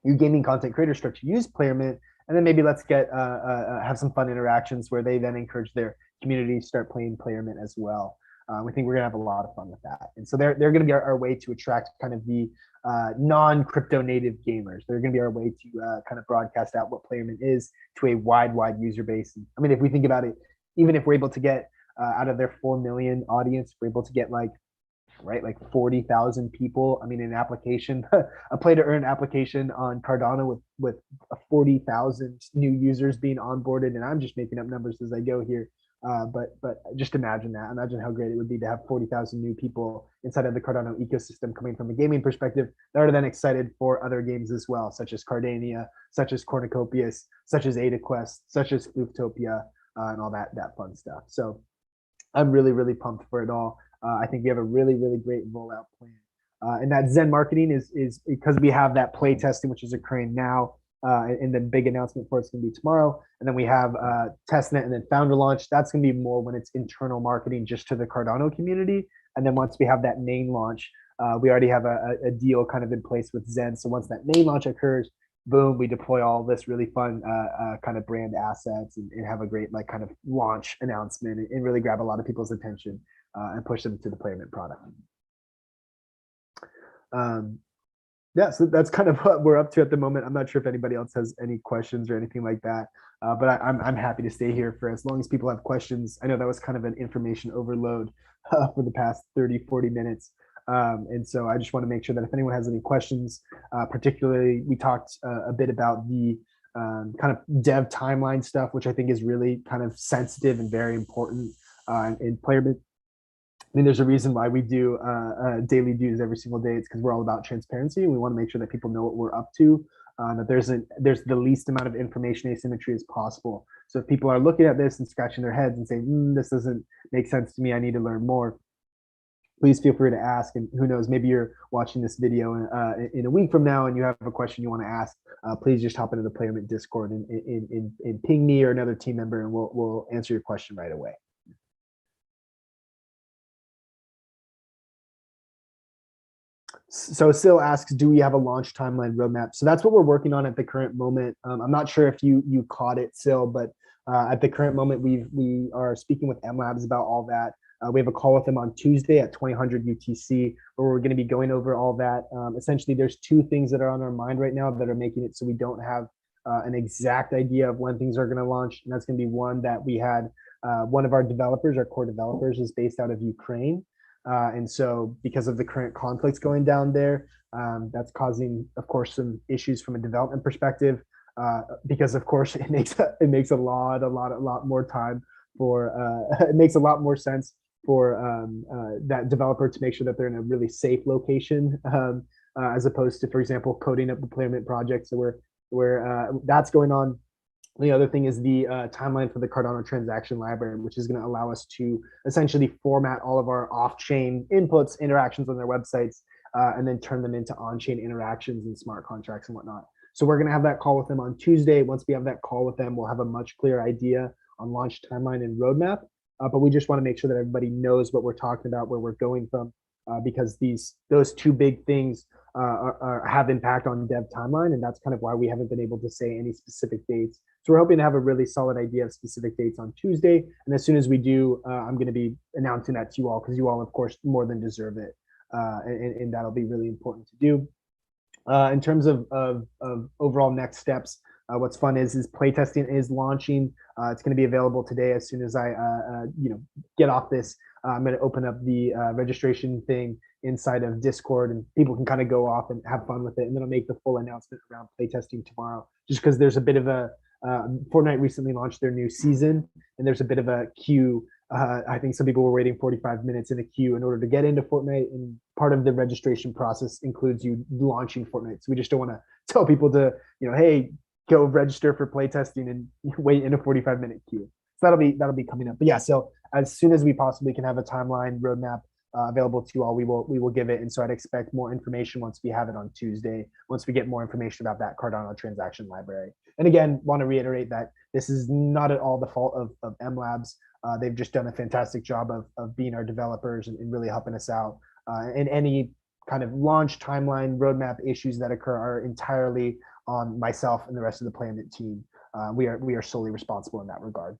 Your gaming content creators start to use Playermint, and then maybe let's get have some fun interactions where they then encourage their community to start playing Playermint as well. We think we're gonna have a lot of fun with that, and so they're gonna be our way to attract kind of the non-crypto native gamers. They're gonna be our way to kind of broadcast out what Playermint is to a wide user base. And, I mean, if we think about it, even if we're able to get out of their 4 million audience, we're able to get like 40,000 people. I mean, an application, a play to earn application on Cardano with 40,000 new users being onboarded. And I'm just making up numbers as I go here. But just imagine that. Imagine how great it would be to have 40,000 new people inside of the Cardano ecosystem coming from a gaming perspective that are then excited for other games as well, such as Cardania, such as Cornucopias, such as Ada Quest, such as Flutopia, and all that fun stuff. So I'm really, really pumped for it all. I think we have a really, really great rollout plan. And that Zen marketing is because we have that play testing, which is occurring now. And the big announcement for it's going to be tomorrow. And then we have testnet and then founder launch. That's going to be more when it's internal marketing just to the Cardano community. And then once we have that main launch, we already have a deal kind of in place with Zen. So once that main launch occurs, boom, we deploy all this really fun kind of brand assets and have a great like kind of launch announcement and really grab a lot of people's attention and push them to the Playermint product. Yeah, so that's kind of what we're up to at the moment. I'm not sure if anybody else has any questions or anything like that, but I'm happy to stay here for as long as people have questions. I know that was kind of an information overload for the past 30, 40 minutes. And so I just want to make sure that if anyone has any questions, particularly we talked a bit about the kind of dev timeline stuff, which I think is really kind of sensitive and very important in Playermint. I mean, there's a reason why we do daily dues every single day. It's because we're all about transparency. We want to make sure that people know what we're up to, that there's the least amount of information asymmetry as possible. So if people are looking at this and scratching their heads and saying, this doesn't make sense to me, I need to learn more, please feel free to ask. And who knows, maybe you're watching this video in a week from now and you have a question you want to ask, please just hop into the Playermint Discord and ping me or another team member, and we'll answer your question right away. So Sil asks, do we have a launch timeline roadmap? So that's what we're working on at the current moment. I'm not sure if you caught it, Sil, but at the current moment, we are speaking with MLabs about all that. We have a call with them on Tuesday at 2000 UTC, where we're going to be going over all that. Essentially, there's two things that are on our mind right now that are making it so we don't have an exact idea of when things are going to launch. And that's going to be one that we had one of our developers, our core developers, is based out of Ukraine. And so because of the current conflicts going down there, that's causing, of course, some issues from a development perspective, because of course it makes a lot more time for, it makes a lot more sense for that developer to make sure that they're in a really safe location, as opposed to, for example, coding up the Playermint project. So that's going on. The other thing is the timeline for the Cardano transaction library, which is going to allow us to essentially format all of our off-chain inputs, interactions on their websites, and then turn them into on-chain interactions and smart contracts and whatnot. So we're going to have that call with them on Tuesday. Once we have that call with them, we'll have a much clearer idea on launch timeline and roadmap. But we just want to make sure that everybody knows what we're talking about, where we're going from, because those two big things have impact on dev timeline, and that's kind of why we haven't been able to say any specific dates. So we're hoping to have a really solid idea of specific dates on Tuesday, and as soon as we do, I'm going to be announcing that to you all, because you all, of course, more than deserve it, and that'll be really important to do. In terms of overall next steps, what's fun is playtesting is launching. It's going to be available today. As soon as I get off this, I'm going to open up the registration thing inside of Discord, and people can kind of go off and have fun with it. And then I'll make the full announcement around playtesting tomorrow, just because there's a bit of a Fortnite recently launched their new season, and there's a bit of a queue. I think some people were waiting 45 minutes in a queue in order to get into Fortnite, and part of the registration process includes you launching Fortnite. So we just don't want to tell people to, hey, go register for playtesting and wait in a 45-minute queue. So that'll be coming up. But yeah, so as soon as we possibly can have a timeline roadmap available to you all, we will give it. And so I'd expect more information once we have it on Tuesday, once we get more information about that Cardano transaction library. And again, want to reiterate that this is not at all the fault of MLabs. They've just done a fantastic job of being our developers and really helping us out. And any kind of launch timeline roadmap issues that occur are entirely on myself and the rest of the Pmx team. We are solely responsible in that regard.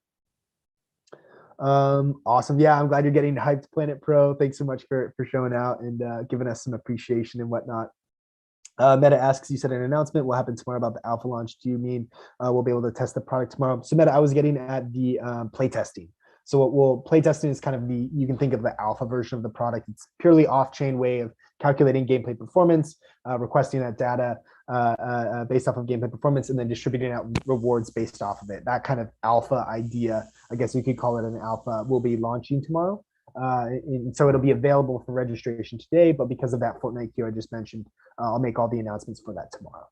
Awesome. Yeah, I'm glad you're getting hyped, Planet Pro. Thanks so much for showing out and giving us some appreciation and whatnot. Meta asks, you said an announcement will happen tomorrow about the alpha launch. Do you mean we'll be able to test the product tomorrow? So Meta, I was getting at the play testing. So what we'll play testing is kind of you can think of the alpha version of the product. It's purely off-chain way of calculating gameplay performance, requesting that data based off of gameplay performance, and then distributing out rewards based off of it. That kind of alpha idea, I guess you could call it an alpha, will be launching tomorrow. And so it'll be available for registration today, but because of that Fortnite queue I just mentioned, I'll make all the announcements for that tomorrow.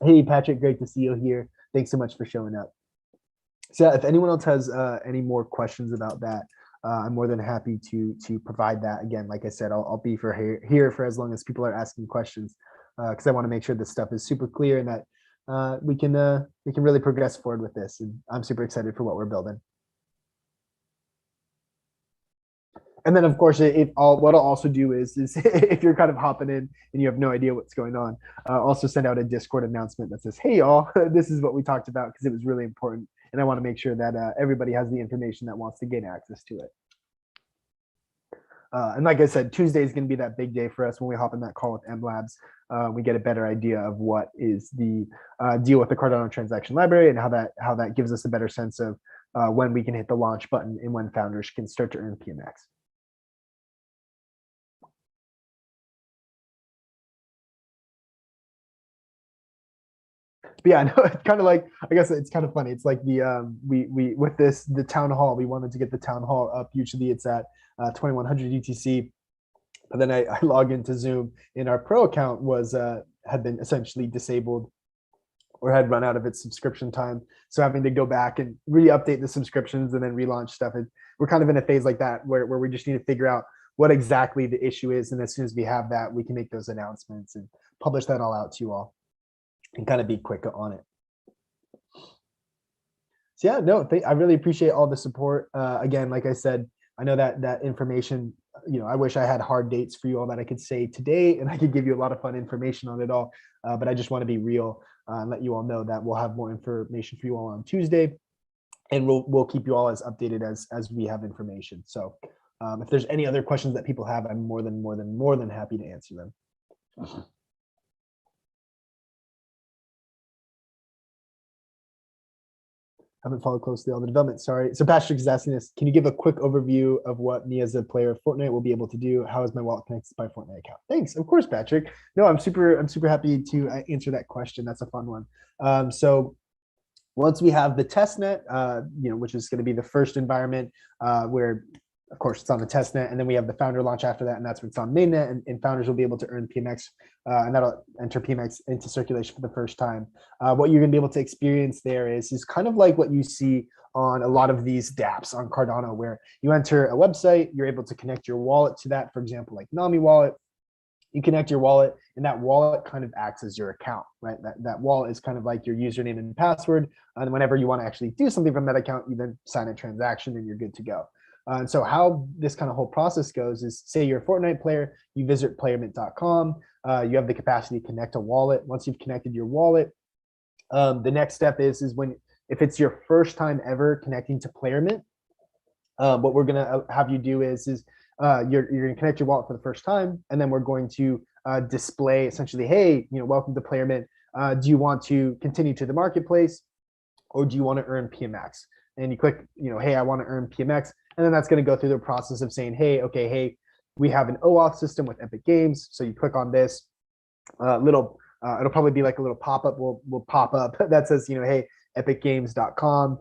Hey, Patrick, great to see you here. Thanks so much for showing up. So if anyone else has any more questions about that, I'm more than happy to provide that. Again, like I said, I'll be here for as long as people are asking questions, because I want to make sure this stuff is super clear and that we can really progress forward with this. And I'm super excited for what we're building. And then, of course, what I'll also do is if you're kind of hopping in and you have no idea what's going on, also send out a Discord announcement that says, "Hey, y'all, this is what we talked about," because it was really important, and I want to make sure that everybody has the information that wants to gain access to it. And like I said, Tuesday is going to be that big day for us when we hop in that call with MLabs. We get a better idea of what is the deal with the Cardano transaction library and how that gives us a better sense of when we can hit the launch button and when founders can start to earn PMX. But yeah, no, it's kind of like, I guess it's kind of funny. It's like we with the town hall, we wanted to get the town hall up. Usually it's at 2100 UTC, but then I log into Zoom and our pro account had been essentially disabled or had run out of its subscription time. So having to go back and re-update the subscriptions and then relaunch stuff. And we're kind of in a phase like that where we just need to figure out what exactly the issue is. And as soon as we have that, we can make those announcements and publish that all out to you all and kind of be quick on it. So yeah, no, I really appreciate all the support. Again, like I said, I know that information, I wish I had hard dates for you all that I could say today and I could give you a lot of fun information on it all. But I just want to be real and let you all know that we'll have more information for you all on Tuesday. And we'll keep you all as updated as we have information. So if there's any other questions that people have, I'm more than happy to answer them. Haven't followed closely all the development. Sorry. So Patrick is asking us, can you give a quick overview of what me as a player of Fortnite will be able to do? How is my wallet connected to my Fortnite account? Thanks. Of course, Patrick. No, I'm super happy to answer that question. That's a fun one. So once we have the test net, which is going to be the first environment where, of course, it's on the test net, and then we have the founder launch after that, and that's when it's on mainnet, and founders will be able to earn PMX, and that'll enter PMX into circulation for the first time. What you're going to be able to experience there is kind of like what you see on a lot of these dApps on Cardano, where you enter a website, you're able to connect your wallet to that, for example, like Nami Wallet. You connect your wallet, and that wallet kind of acts as your account, right? That wallet is kind of like your username and password, and whenever you want to actually do something from that account, you then sign a transaction, and you're good to go. And so how this kind of whole process goes is, say you're a Fortnite player, you visit playermint.com, you have the capacity to connect a wallet. Once you've connected your wallet, the next step is if it's your first time ever connecting to Playermint, what we're gonna have you do is you're gonna connect your wallet for the first time, and then we're going to display essentially, hey, welcome to Playermint. Do you want to continue to the marketplace, or do you want to earn PMX? And you click, hey, I want to earn PMX. And then that's going to go through the process of saying, hey, we have an OAuth system with Epic Games. So you click on this it'll probably be like a little pop-up will pop up that says, hey, epicgames.com,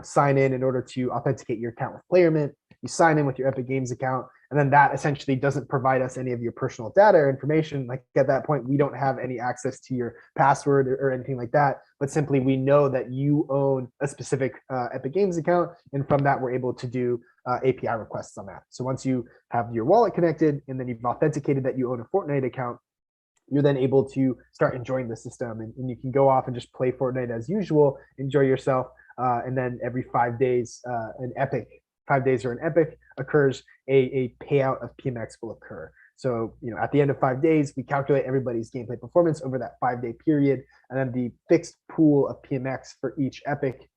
sign in order to authenticate your account with Playermint. You sign in with your Epic Games account, And then that essentially doesn't provide us any of your personal data or information. Like at that point, we don't have any access to your password or anything like that, but simply we know that you own a specific Epic Games account. And from that, we're able to do API requests on that. So once you have your wallet connected and then you've authenticated that you own a Fortnite account, you're then able to start enjoying the system, and you can go off and just play Fortnite as usual, enjoy yourself. And then every 5 days, an epic 5 days or an epic occurs, a payout of PMX will occur. So, at the end of 5 days, we calculate everybody's gameplay performance over that 5 day period. And then the fixed pool of PMX for each epic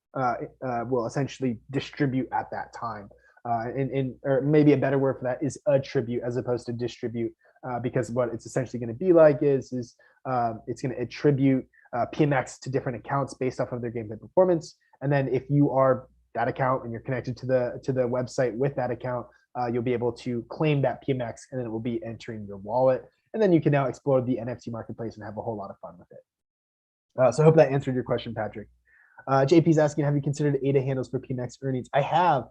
will essentially distribute at that time. Or maybe a better word for that is attribute as opposed to distribute, because what it's essentially going to be like is it's going to attribute PMX to different accounts based off of their gameplay performance. And then if you are that account and you're connected to the website with that account, you'll be able to claim that PMX, and then it will be entering your wallet. And then you can now explore the NFT marketplace and have a whole lot of fun with it. So I hope that answered your question, Patrick. JP's asking, have you considered ADA handles for PMX earnings? I have.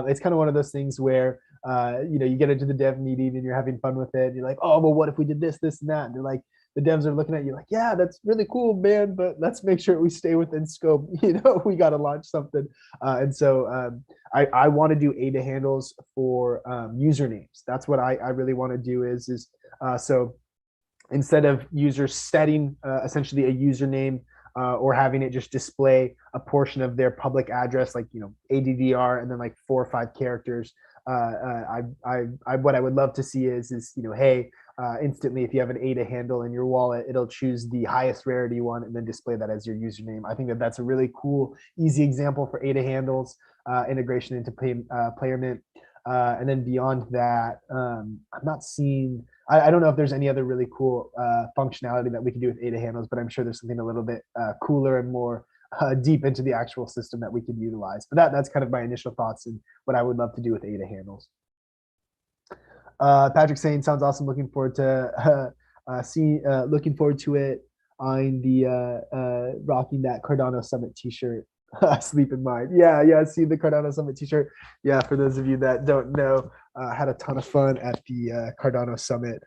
It's kind of one of those things where, you get into the dev meeting and you're having fun with it. And you're like, oh, well, what if we did this, this, and that? And they're like, the devs are looking at you like, yeah, that's really cool, man, but let's make sure we stay within scope. We got to launch something. And so I want to do ADA handles for usernames. That's what I really want to do is so instead of users setting essentially a username or having it just display a portion of their public address, like, ADDR, and then like 4 or 5 characters. What I would love to see is hey, instantly, if you have an ADA handle in your wallet, it'll choose the highest rarity one and then display that as your username. I think that's a really cool, easy example for ADA handles, integration into Playermint. And then beyond that, I'm not seeing, I don't know if there's any other really cool functionality that we can do with ADA handles, but I'm sure there's something a little bit cooler and more deep into the actual system that we could utilize. But that's kind of my initial thoughts and what I would love to do with ADA handles. Patrick saying, sounds awesome. Looking forward to looking forward to it on the rocking that Cardano Summit t-shirt. Sleep in mind. Yeah. See the Cardano Summit t-shirt. Yeah, for those of you that don't know, had a ton of fun at the Cardano Summit.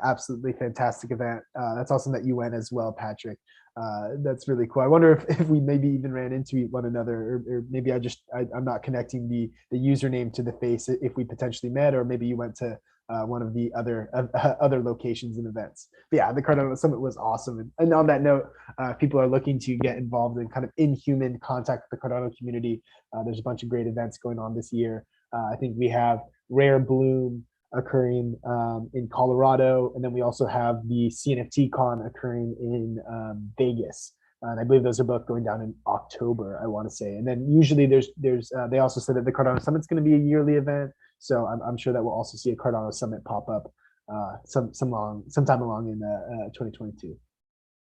Absolutely fantastic event. That's awesome that you went as well, Patrick. That's really cool. I wonder if we maybe even ran into one another, or maybe I'm not connecting the username to the face if we potentially met, or maybe you went to one of the other locations and events. But yeah, the Cardano Summit was awesome. And on that note, people are looking to get involved in kind of in-human contact with the Cardano community. There's a bunch of great events going on this year. I think we have Rare Bloom occurring in Colorado, and then we also have the CNFT Con occurring in Vegas. And I believe those are both going down in October, I want to say. And then usually there's they also said that the Cardano Summit's going to be a yearly event. So I'm sure that we'll also see a Cardano Summit pop up sometime along in 2022.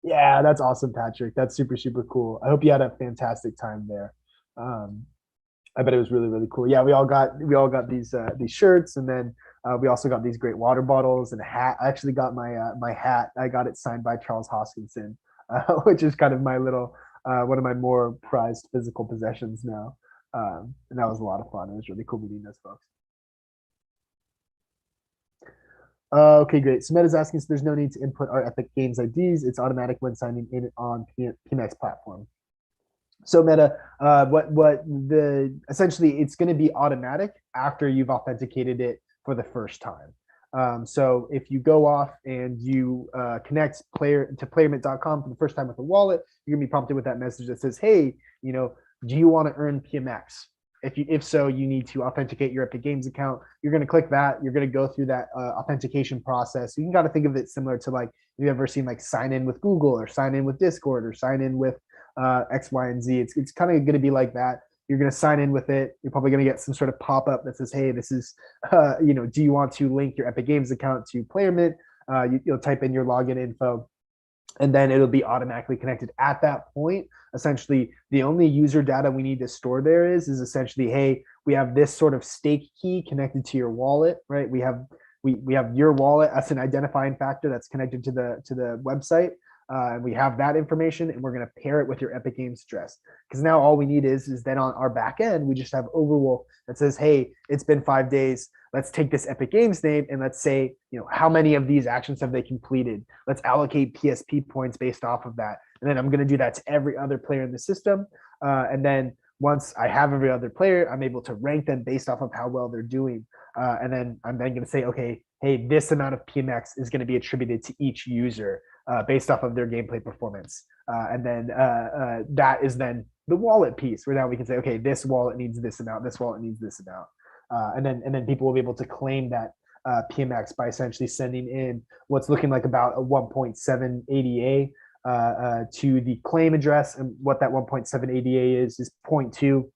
Yeah, that's awesome, Patrick. That's super, super cool. I hope you had a fantastic time there. I bet it was really, really cool. Yeah, we all got these shirts, and then we also got these great water bottles and a hat. I actually got my hat. I got it signed by Charles Hoskinson, which is kind of my little one of my more prized physical possessions now. And that was a lot of fun. It was really cool meeting those folks. Okay, great. So Meta's asking, so there's no need to input our Epic Games IDs. It's automatic when signing in on Pmx platform. So Meta, essentially it's going to be automatic after you've authenticated it for the first time. So if you go off and you connect to playermint.com for the first time with a wallet, you're gonna be prompted with that message that says, hey, do you want to earn PMX? If so, you need to authenticate your Epic Games account. You're going to click that. You're going to go through that authentication process. You can kind of think of it similar to like, you've ever seen like sign in with Google or sign in with Discord or sign in with X, Y, and Z. It's kind of going to be like that. You're going to sign in with it. You're probably going to get some sort of pop-up that says, hey, this is, do you want to link your Epic Games account to Playermint? You'll type in your login info, and then it'll be automatically connected at that point. Essentially, the only user data we need to store there is essentially, hey, we have this sort of stake key connected to your wallet, right? We have your wallet as an identifying factor that's connected to the website. And we have that information, and we're going to pair it with your Epic Games address. Because now all we need is then on our back end, we just have overwolf that says, hey, it's been 5 days. Let's take this Epic Games name and let's say, how many of these actions have they completed? Let's allocate PSP points based off of that. And then I'm going to do that to every other player in the system. And then once I have every other player, I'm able to rank them based off of how well they're doing. And then I'm then going to say, okay, hey, this amount of PMX is going to be attributed to each user based off of their gameplay performance. And then that is then the wallet piece where now we can say, okay, this wallet needs this amount, this wallet needs this amount. And then people will be able to claim that PMX by essentially sending in what's looking like about a 1.7 ADA to the claim address. And what that 1.7 ADA is 0.2. So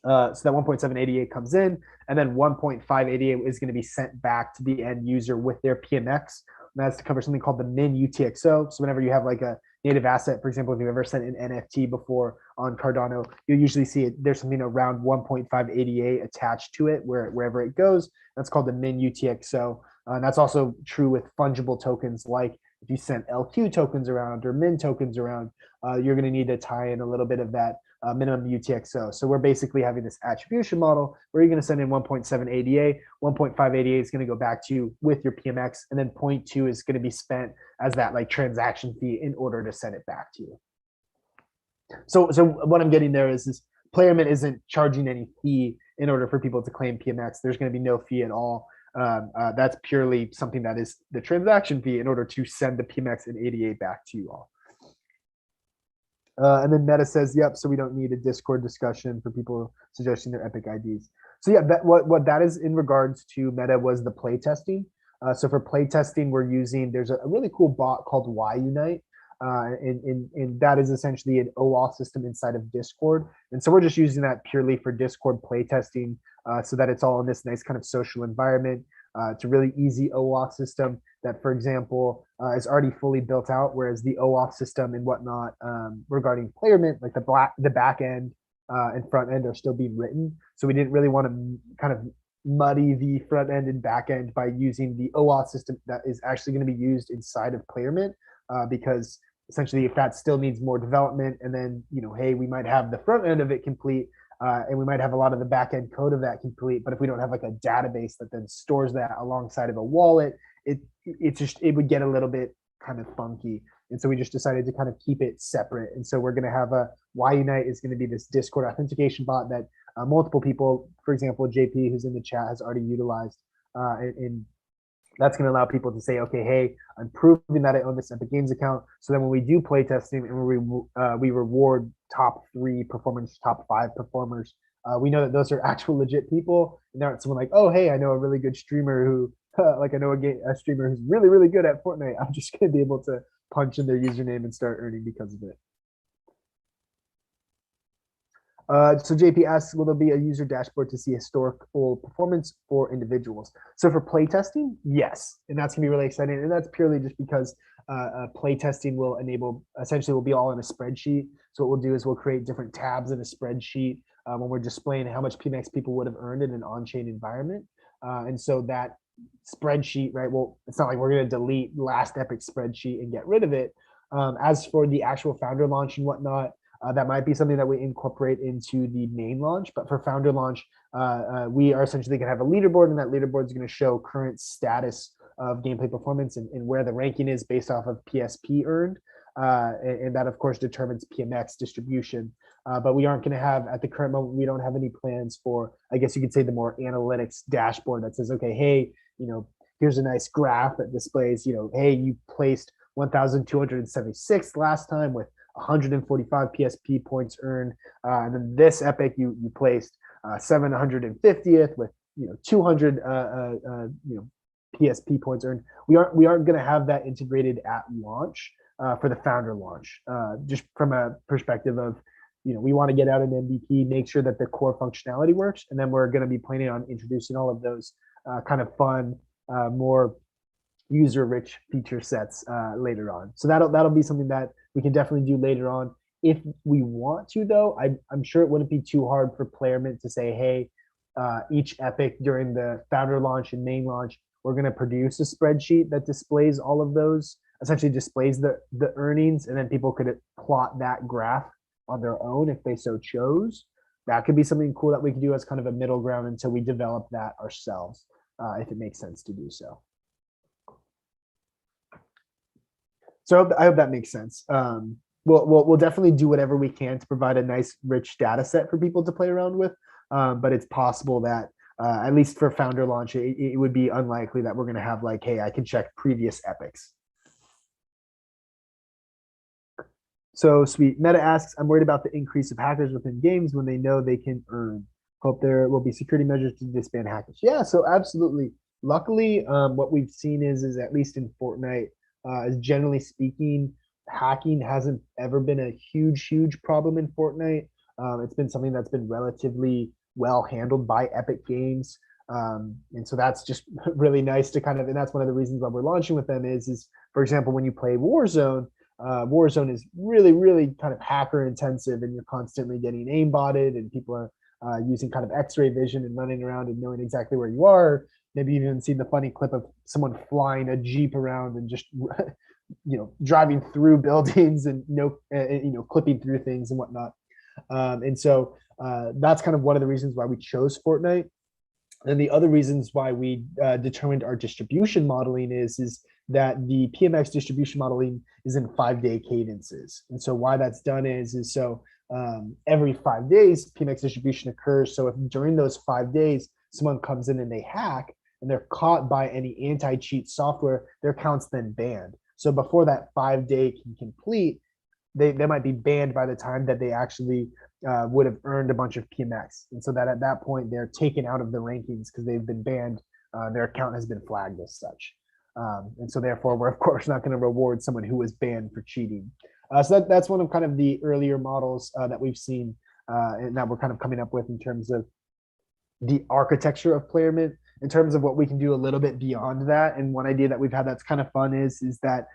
that 1.7 ADA comes in, and then 1.5 ADA is going to be sent back to the end user with their PMX. And that's to cover something called the min Utxo. So whenever you have like a native asset, for example, if you've ever sent an NFT before on Cardano, you'll usually see it. There's something around 1.5 ADA attached to it wherever it goes. That's called the min Utxo. And that's also true with fungible tokens. Like if you sent LQ tokens around or min tokens around, you're going to need to tie in a little bit of that minimum UTXO. So we're basically having this attribution model where you're going to send in 1.7 ADA, 1.5 ADA is going to go back to you with your PMX, and then 0.2 is going to be spent as that like transaction fee in order to send it back to you. So what I'm getting there is Playermint isn't charging any fee in order for people to claim PMX. There's going to be no fee at all. That's purely something that is the transaction fee in order to send the PMX and ADA back to you all. And then Meta says, yep, so we don't need a Discord discussion for people suggesting their Epic IDs. So yeah, what that is in regards to Meta was the play testing. So for play testing, there's a really cool bot called YUnite. And that is essentially an OAuth system inside of Discord. And so we're just using that purely for Discord play testing so that it's all in this nice kind of social environment. It's a really easy OAuth system that, for example, is already fully built out, whereas the OAuth system and whatnot regarding Playermint, like the back end and front end are still being written. So we didn't really want to kind of muddy the front end and back end by using the OAuth system that is actually going to be used inside of Playermint because essentially if that still needs more development and then, hey, we might have the front end of it complete, and we might have a lot of the back end code of that complete, but if we don't have like a database that then stores that alongside of a wallet, it would get a little bit kind of funky. And so we just decided to kind of keep it separate. And so we're going to have YUnite is going to be this Discord authentication bot that multiple people, for example, JP, who's in the chat, has already utilized. And that's going to allow people to say, okay, hey, I'm proving that I own this Epic Games account. So then when we do play testing and we reward top 3 performers, top 5 performers, we know that those are actual legit people. And not someone like, oh, hey, I know a really good streamer who, like I know a streamer who's really, really good at Fortnite. I'm just going to be able to punch in their username and start earning because of it. So JP asks, will there be a user dashboard to see historical performance for individuals? So for playtesting, yes. And that's going to be really exciting. And that's purely just because playtesting will enable, essentially will be all in a spreadsheet. So what we'll do is we'll create different tabs in a spreadsheet when we're displaying how much PMX people would have earned in an on-chain environment. And so that spreadsheet, right, well, it's not like we're going to delete last Epic spreadsheet and get rid of it. As for the actual founder launch and whatnot, that might be something that we incorporate into the main launch. But for founder launch, we are essentially going to have a leaderboard, and that leaderboard is going to show current status of gameplay performance and where the ranking is based off of PSP earned. And that, of course, determines Pmx distribution. But we aren't going to have, at the current moment, we don't have any plans for, I guess you could say, the more analytics dashboard that says, okay, hey, here's a nice graph that displays, hey, you placed 1,276 last time with 145 PSP points earned, and then this Epic you placed 750th with 200 PSP points earned. We aren't going to have that integrated at launch for the founder launch, just from a perspective of we want to get out an MVP, make sure that the core functionality works, and then we're going to be planning on introducing all of those kind of fun, more user-rich feature sets later on. So that'll be something that we can definitely do later on. If we want to, though, I'm sure it wouldn't be too hard for Playermint to say, hey, each Epic during the founder launch and main launch, we're going to produce a spreadsheet that displays all of those essentially displays the earnings, and then people could plot that graph on their own if they so chose. That could be something cool that we could do as kind of a middle ground until we develop that ourselves, if it makes sense to do so. So I hope that makes sense. We'll definitely do whatever we can to provide a nice, rich data set for people to play around with. But it's possible that at least for founder launch, it would be unlikely that we're going to have like, hey, I can check previous epics. So sweet. Meta asks, I'm worried about the increase of hackers within games when they know they can earn. Hope there will be security measures to disband hackers. Yeah, so absolutely. Luckily, what we've seen is at least in Fortnite, is generally speaking, hacking hasn't ever been a huge problem in Fortnite. It's been something that's been relatively well handled by Epic Games. And so that's just really nice to kind of, and that's one of the reasons why we're launching with them is for example, when you play Warzone, Warzone is really kind of hacker intensive, and you're constantly getting aimbotted, and people are using kind of X-ray vision and running around and knowing exactly where you are. Maybe you've even seen the funny clip of someone flying a Jeep around and just driving through buildings and clipping through things and whatnot. And so that's kind of one of the reasons why we chose Fortnite. And the other reasons why we determined our distribution modeling is that the Pmx distribution modeling is in 5-day cadences. And so why that's done is so every 5 days, Pmx distribution occurs. So if during those 5 days, someone comes in and they hack and they're caught by any anti-cheat software, their account's then banned. So before that 5-day can complete, they might be banned by the time that they actually would have earned a bunch of PMX. And so that at that point, they're taken out of the rankings because they've been banned. Their account has been flagged as such. And so therefore, we're of course not going to reward someone who was banned for cheating. So that's one of kind of the earlier models that we've seen and that we're kind of coming up with in terms of the architecture of player mint. In terms of what we can do a little bit beyond that, and one idea that we've had that's kind of fun is that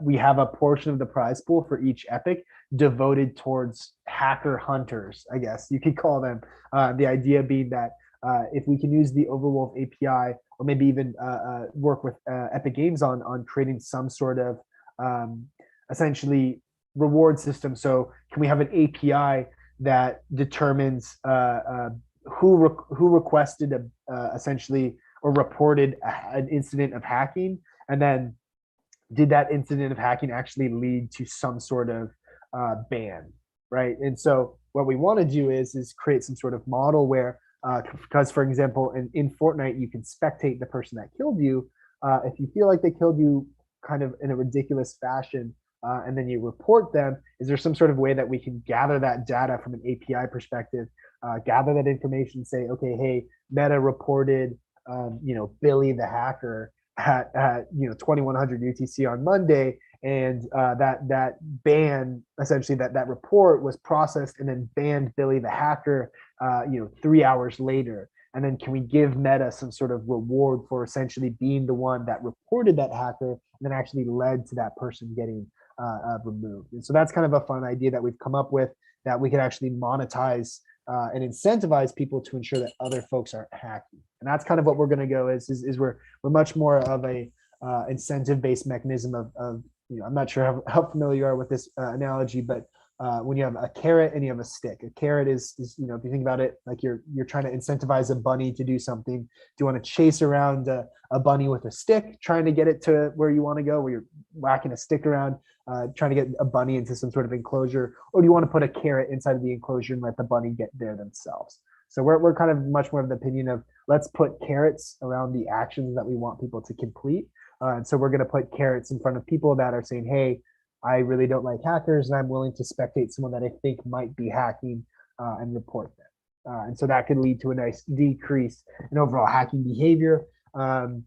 we have a portion of the prize pool for each epic devoted towards hacker hunters, I guess you could call them. The idea being that if we can use the Overwolf API, or maybe even work with Epic Games on creating some sort of essentially reward system. So can we have an API that determines who requested essentially or reported an incident of hacking, and then did that incident of hacking actually lead to some sort of ban, right? And so what we want to do is create some sort of model where, because for example, in Fortnite, you can spectate the person that killed you. If you feel like they killed you kind of in a ridiculous fashion, and then you report them, is there some sort of way that we can gather that data from an API perspective, gather that information, say, okay, hey, Meta reported, Billy the hacker at 2100 UTC on Monday, and that ban, essentially that report was processed and then banned Billy the hacker 3 hours later. And then can we give Meta some sort of reward for essentially being the one that reported that hacker and then actually led to that person getting removed? And so that's kind of a fun idea that we've come up with, that we can actually monetize and incentivize people to ensure that other folks aren't hacking. And that's kind of what we're going to go is we're much more of a incentive-based mechanism of I'm not sure how familiar you are with this analogy, but when you have a carrot and you have a stick. A carrot is if you think about it, like you're trying to incentivize a bunny to do something. Do you want to chase around a bunny with a stick, trying to get it to where you want to go, where you're whacking a stick around, trying to get a bunny into some sort of enclosure, or do you want to put a carrot inside of the enclosure and let the bunny get there themselves? So we're kind of much more of the opinion of let's put carrots around the actions that we want people to complete. And so we're going to put carrots in front of people that are saying, hey, I really don't like hackers, and I'm willing to spectate someone that I think might be hacking and report them. And so that could lead to a nice decrease in overall hacking behavior. And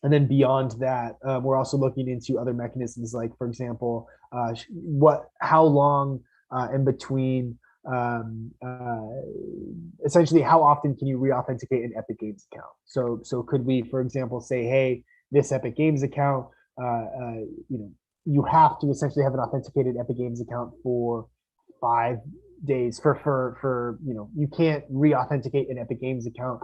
then beyond that, we're also looking into other mechanisms, like, for example, how long in between, essentially, how often can you re-authenticate an Epic Games account? So could we, for example, say, hey, this Epic Games account, you have to essentially have an authenticated Epic Games account for 5 days for you can't re-authenticate an Epic Games account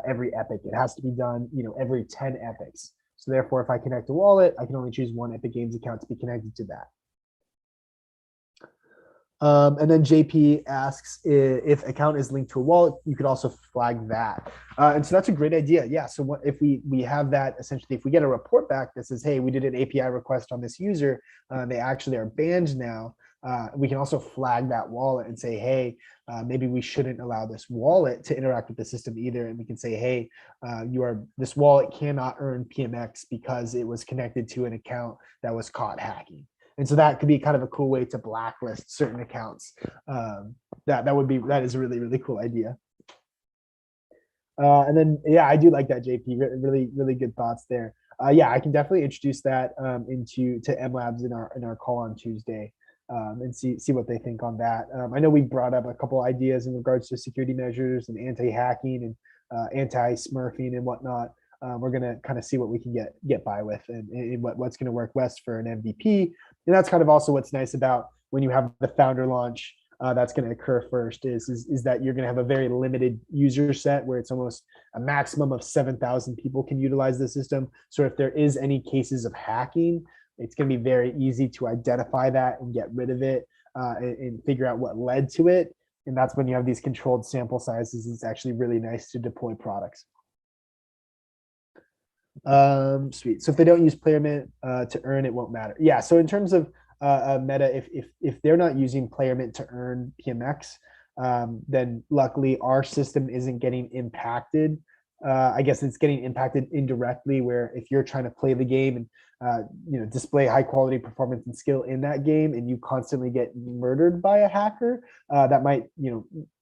every epic. It has to be done, every 10 epics. So therefore, if I connect a wallet, I can only choose one Epic Games account to be connected to that. And then JP asks if account is linked to a wallet, you could also flag that. And so that's a great idea. Yeah. So what, if we have that, essentially, if we get a report back that says, hey, we did an API request on this user, they actually are banned now. We can also flag that wallet and say, hey, maybe we shouldn't allow this wallet to interact with the system either. And we can say, hey, this wallet cannot earn PMX because it was connected to an account that was caught hacking. And so that could be kind of a cool way to blacklist certain accounts. That is a really, really cool idea. And then, yeah, I do like that, JP. Really, really good thoughts there. Yeah, I can definitely introduce that to MLabs in our call on Tuesday, and see what they think on that. I know we brought up a couple ideas in regards to security measures and anti-hacking and anti-smurfing and whatnot. We're gonna kind of see what we can get by with and what's gonna work best for an MVP. And that's kind of also what's nice about when you have the founder launch that's going to occur first is that you're going to have a very limited user set where it's almost a maximum of 7,000 people can utilize the system. So if there is any cases of hacking, it's going to be very easy to identify that and get rid of it and figure out what led to it. And that's when you have these controlled sample sizes. It's actually really nice to deploy products. Sweet. So if they don't use PlayerMint to earn, it won't matter. Yeah. So in terms of Meta, if they're not using PlayerMint to earn PMX, then luckily our system isn't getting impacted. I guess it's getting impacted indirectly, where if you're trying to play the game and display high quality performance and skill in that game, and you constantly get murdered by a hacker, that might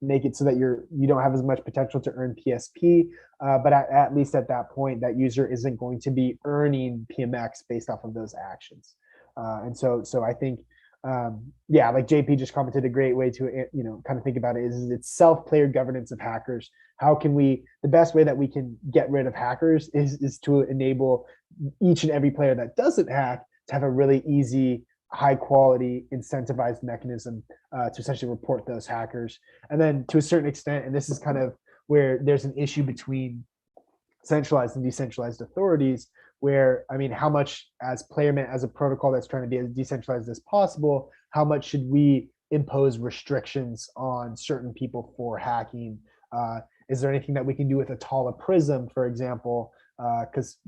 make it so that you don't have as much potential to earn PSP. But at least at that point, that user isn't going to be earning PMX based off of those actions. And so I think, yeah, like JP just commented, a great way to kind of think about it is it's self-player governance of hackers. How can the best way that we can get rid of hackers is to enable each and every player that doesn't hack to have a really easy, high quality, incentivized mechanism to essentially report those hackers. And then to a certain extent, and this is kind of where there's an issue between centralized and decentralized authorities, where, I mean, how much as PlayerMint, as a protocol that's trying to be as decentralized as possible, how much should we impose restrictions on certain people for hacking? Is there anything that we can do with Atala Prism, for example? Because,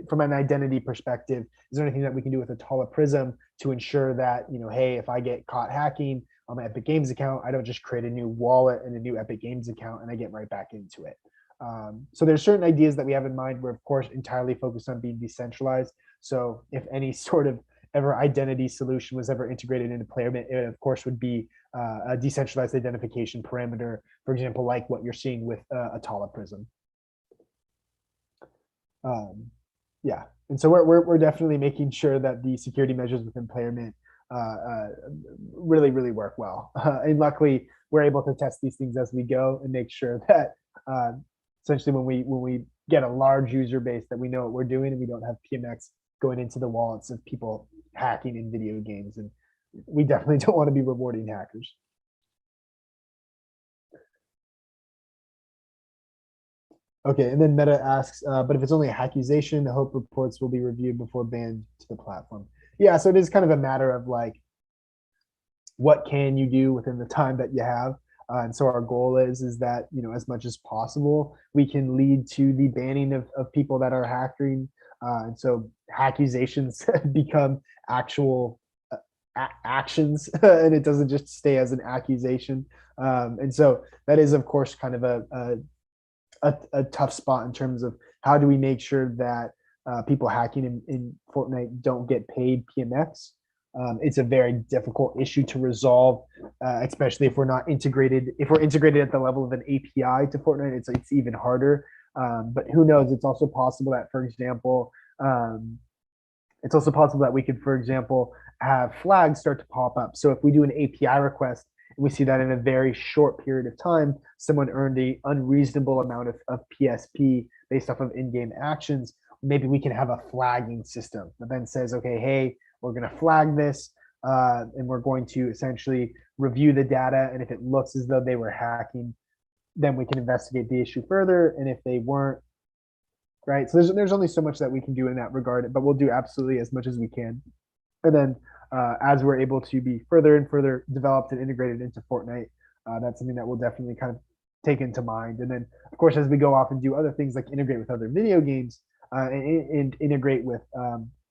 from an identity perspective, is there anything that we can do with Atala Prism to ensure that, hey, if I get caught hacking on my Epic Games account, I don't just create a new wallet and a new Epic Games account and I get right back into it. So there's certain ideas that we have in mind. We're of course entirely focused on being decentralized. So if any sort of ever identity solution was ever integrated into PlayerMint, it of course would be a decentralized identification parameter, for example, like what you're seeing with Atala Prism. Yeah, and so we're definitely making sure that the security measures within PlayerMint really work well. And luckily, we're able to test these things as we go and make sure that essentially when we get a large user base, that we know what we're doing and we don't have PMX going into the wallets of people hacking in video games. And we definitely don't want to be rewarding hackers. Okay, and then Meta asks, but if it's only a accusation, the hope reports will be reviewed before banned to the platform. Yeah, so it is kind of a matter of like, what can you do within the time that you have? And so our goal is that, as much as possible, we can lead to the banning of people that are hacking. And so accusations become actual actions and it doesn't just stay as an accusation. And so that is, of course, kind of a tough spot in terms of how do we make sure that people hacking in Fortnite don't get paid PMX. It's a very difficult issue to resolve, especially if we're not integrated. If we're integrated at the level of an API to Fortnite, it's even harder. But who knows? It's also possible that, for example, it's also possible that we could, for example, have flags start to pop up. So if we do an API request and we see that in a very short period of time, someone earned an unreasonable amount of PSP based off of in-game actions, maybe we can have a flagging system that then says, okay, hey, we're going to flag this, and we're going to essentially review the data. And if it looks as though they were hacking, then we can investigate the issue further. And if they weren't, right? So there's only so much that we can do in that regard, but we'll do absolutely as much as we can. And then as we're able to be further and further developed and integrated into Fortnite, that's something that we'll definitely kind of take into mind. And then, of course, as we go off and do other things like integrate with other video games and integrate with,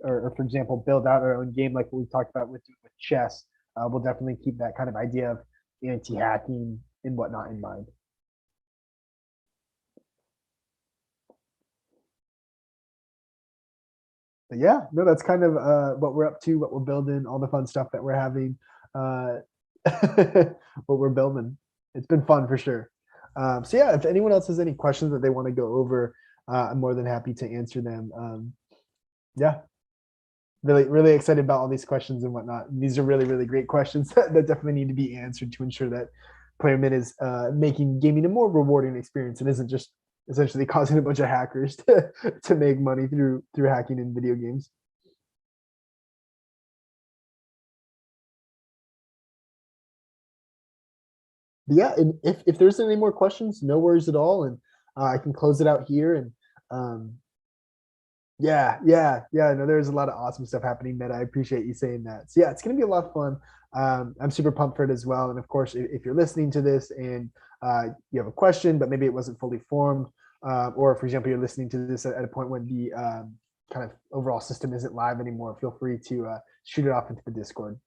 or for example, build out our own game like what we talked about with chess, we'll definitely keep that kind of idea of anti-hacking and whatnot in mind. But yeah, no, that's kind of what we're up to, what we're building, all the fun stuff that we're having, uh, what we're building. It's been fun for sure. So yeah, if anyone else has any questions that they want to go over, I'm more than happy to answer them. Yeah, really excited about all these questions and whatnot. These are really great questions that definitely need to be answered to ensure that PlayerMint is making gaming a more rewarding experience and isn't just essentially causing a bunch of hackers to make money through hacking in video games. But yeah, and if there's any more questions, no worries at all, and I can close it out here. And um, yeah. No, there's a lot of awesome stuff happening, Meta. I appreciate you saying that. So yeah, it's gonna be a lot of fun. I'm super pumped for it as well. And of course, if you're listening to this and you have a question, but maybe it wasn't fully formed, or for example, you're listening to this at a point when the kind of overall system isn't live anymore, feel free to shoot it off into the Discord.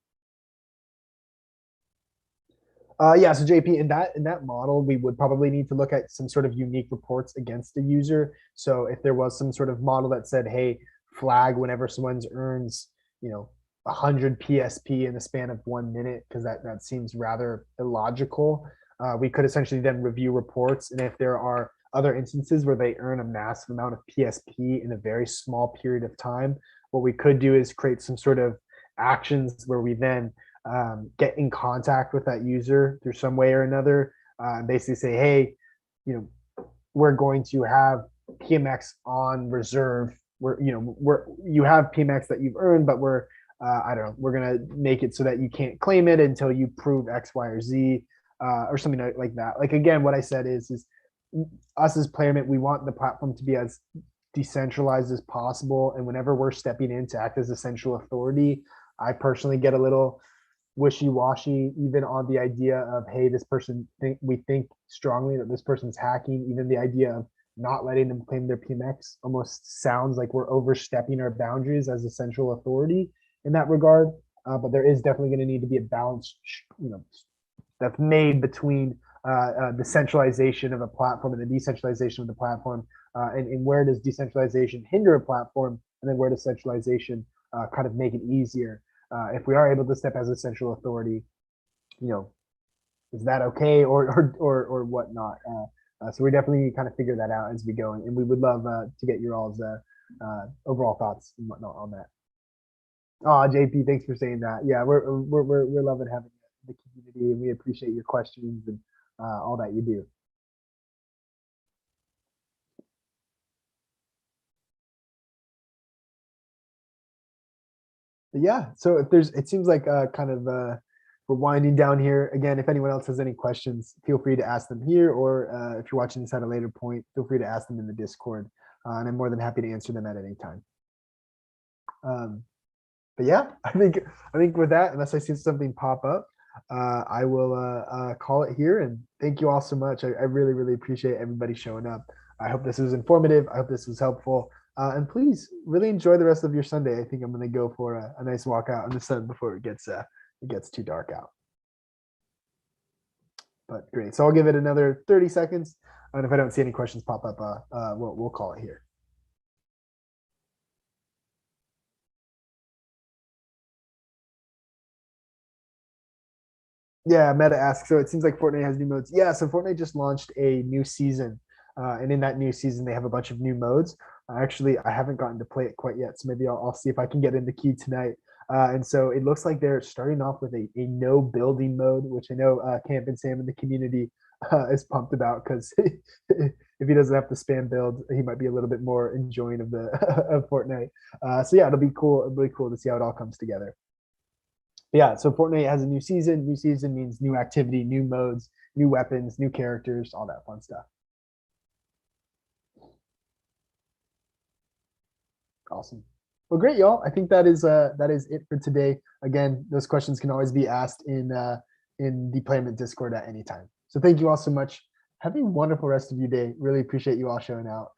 Yeah, so JP, in that model, we would probably need to look at some sort of unique reports against the user. So if there was some sort of model that said, "Hey, flag whenever someone's earns, 100 PSP in the span of 1 minute," because that seems rather illogical. We could essentially then review reports, and if there are other instances where they earn a massive amount of PSP in a very small period of time, what we could do is create some sort of actions where we then get in contact with that user through some way or another. Basically say, hey, we're going to have PMX on reserve. You have PMX that you've earned, but I don't know, we're gonna make it so that you can't claim it until you prove X, Y, or Z, or something like that. Like again, what I said is us as PlayerMint, we want the platform to be as decentralized as possible. And whenever we're stepping in to act as a central authority, I personally get a little wishy-washy even on the idea of, hey, this person we think strongly that this person's hacking. Even the idea of not letting them claim their PMX almost sounds like we're overstepping our boundaries as a central authority in that regard. But there is definitely going to need to be a balance, that's made between the centralization of a platform and the decentralization of the platform, and where does decentralization hinder a platform, and then where does centralization kind of make it easier. If we are able to step as a central authority, you know, is that okay or whatnot? So we definitely kind of figure that out as we go, and we would love to get your all's overall thoughts and whatnot on that. Oh, JP, thanks for saying that. Yeah, we're loving having the community, and we appreciate your questions and all that you do. But yeah, so if there's, it seems like kind of we're winding down here. Again, if anyone else has any questions, feel free to ask them here, or if you're watching this at a later point, feel free to ask them in the Discord, and I'm more than happy to answer them at any time. But yeah, I think with that, unless I see something pop up, I will call it here. And thank you all so much. I really appreciate everybody showing up. I hope this was informative. I hope this was helpful. And please really enjoy the rest of your Sunday. I think I'm going to go for a nice walk out in the sun before it gets too dark out. But great. So I'll give it another 30 seconds. And if I don't see any questions pop up, we'll call it here. Yeah, Meta asks. So it seems like Fortnite has new modes. Yeah, so Fortnite just launched a new season, and in that new season, they have a bunch of new modes. Actually, I haven't gotten to play it quite yet, so maybe I'll see if I can get in the queue tonight. And so it looks like they're starting off with a no building mode, which I know Camp and Sam in the community is pumped about because if he doesn't have to spam build, he might be a little bit more enjoying of the of Fortnite. So yeah, it'll be cool. It'll be cool to see how it all comes together. But yeah, so Fortnite has a new season. New season means new activity, new modes, new weapons, new characters, all that fun stuff. Awesome. Well, great, y'all. I think that is it for today. Again, those questions can always be asked in the Playment Discord at any time. So thank you all so much. Have a wonderful rest of your day. Really appreciate you all showing out.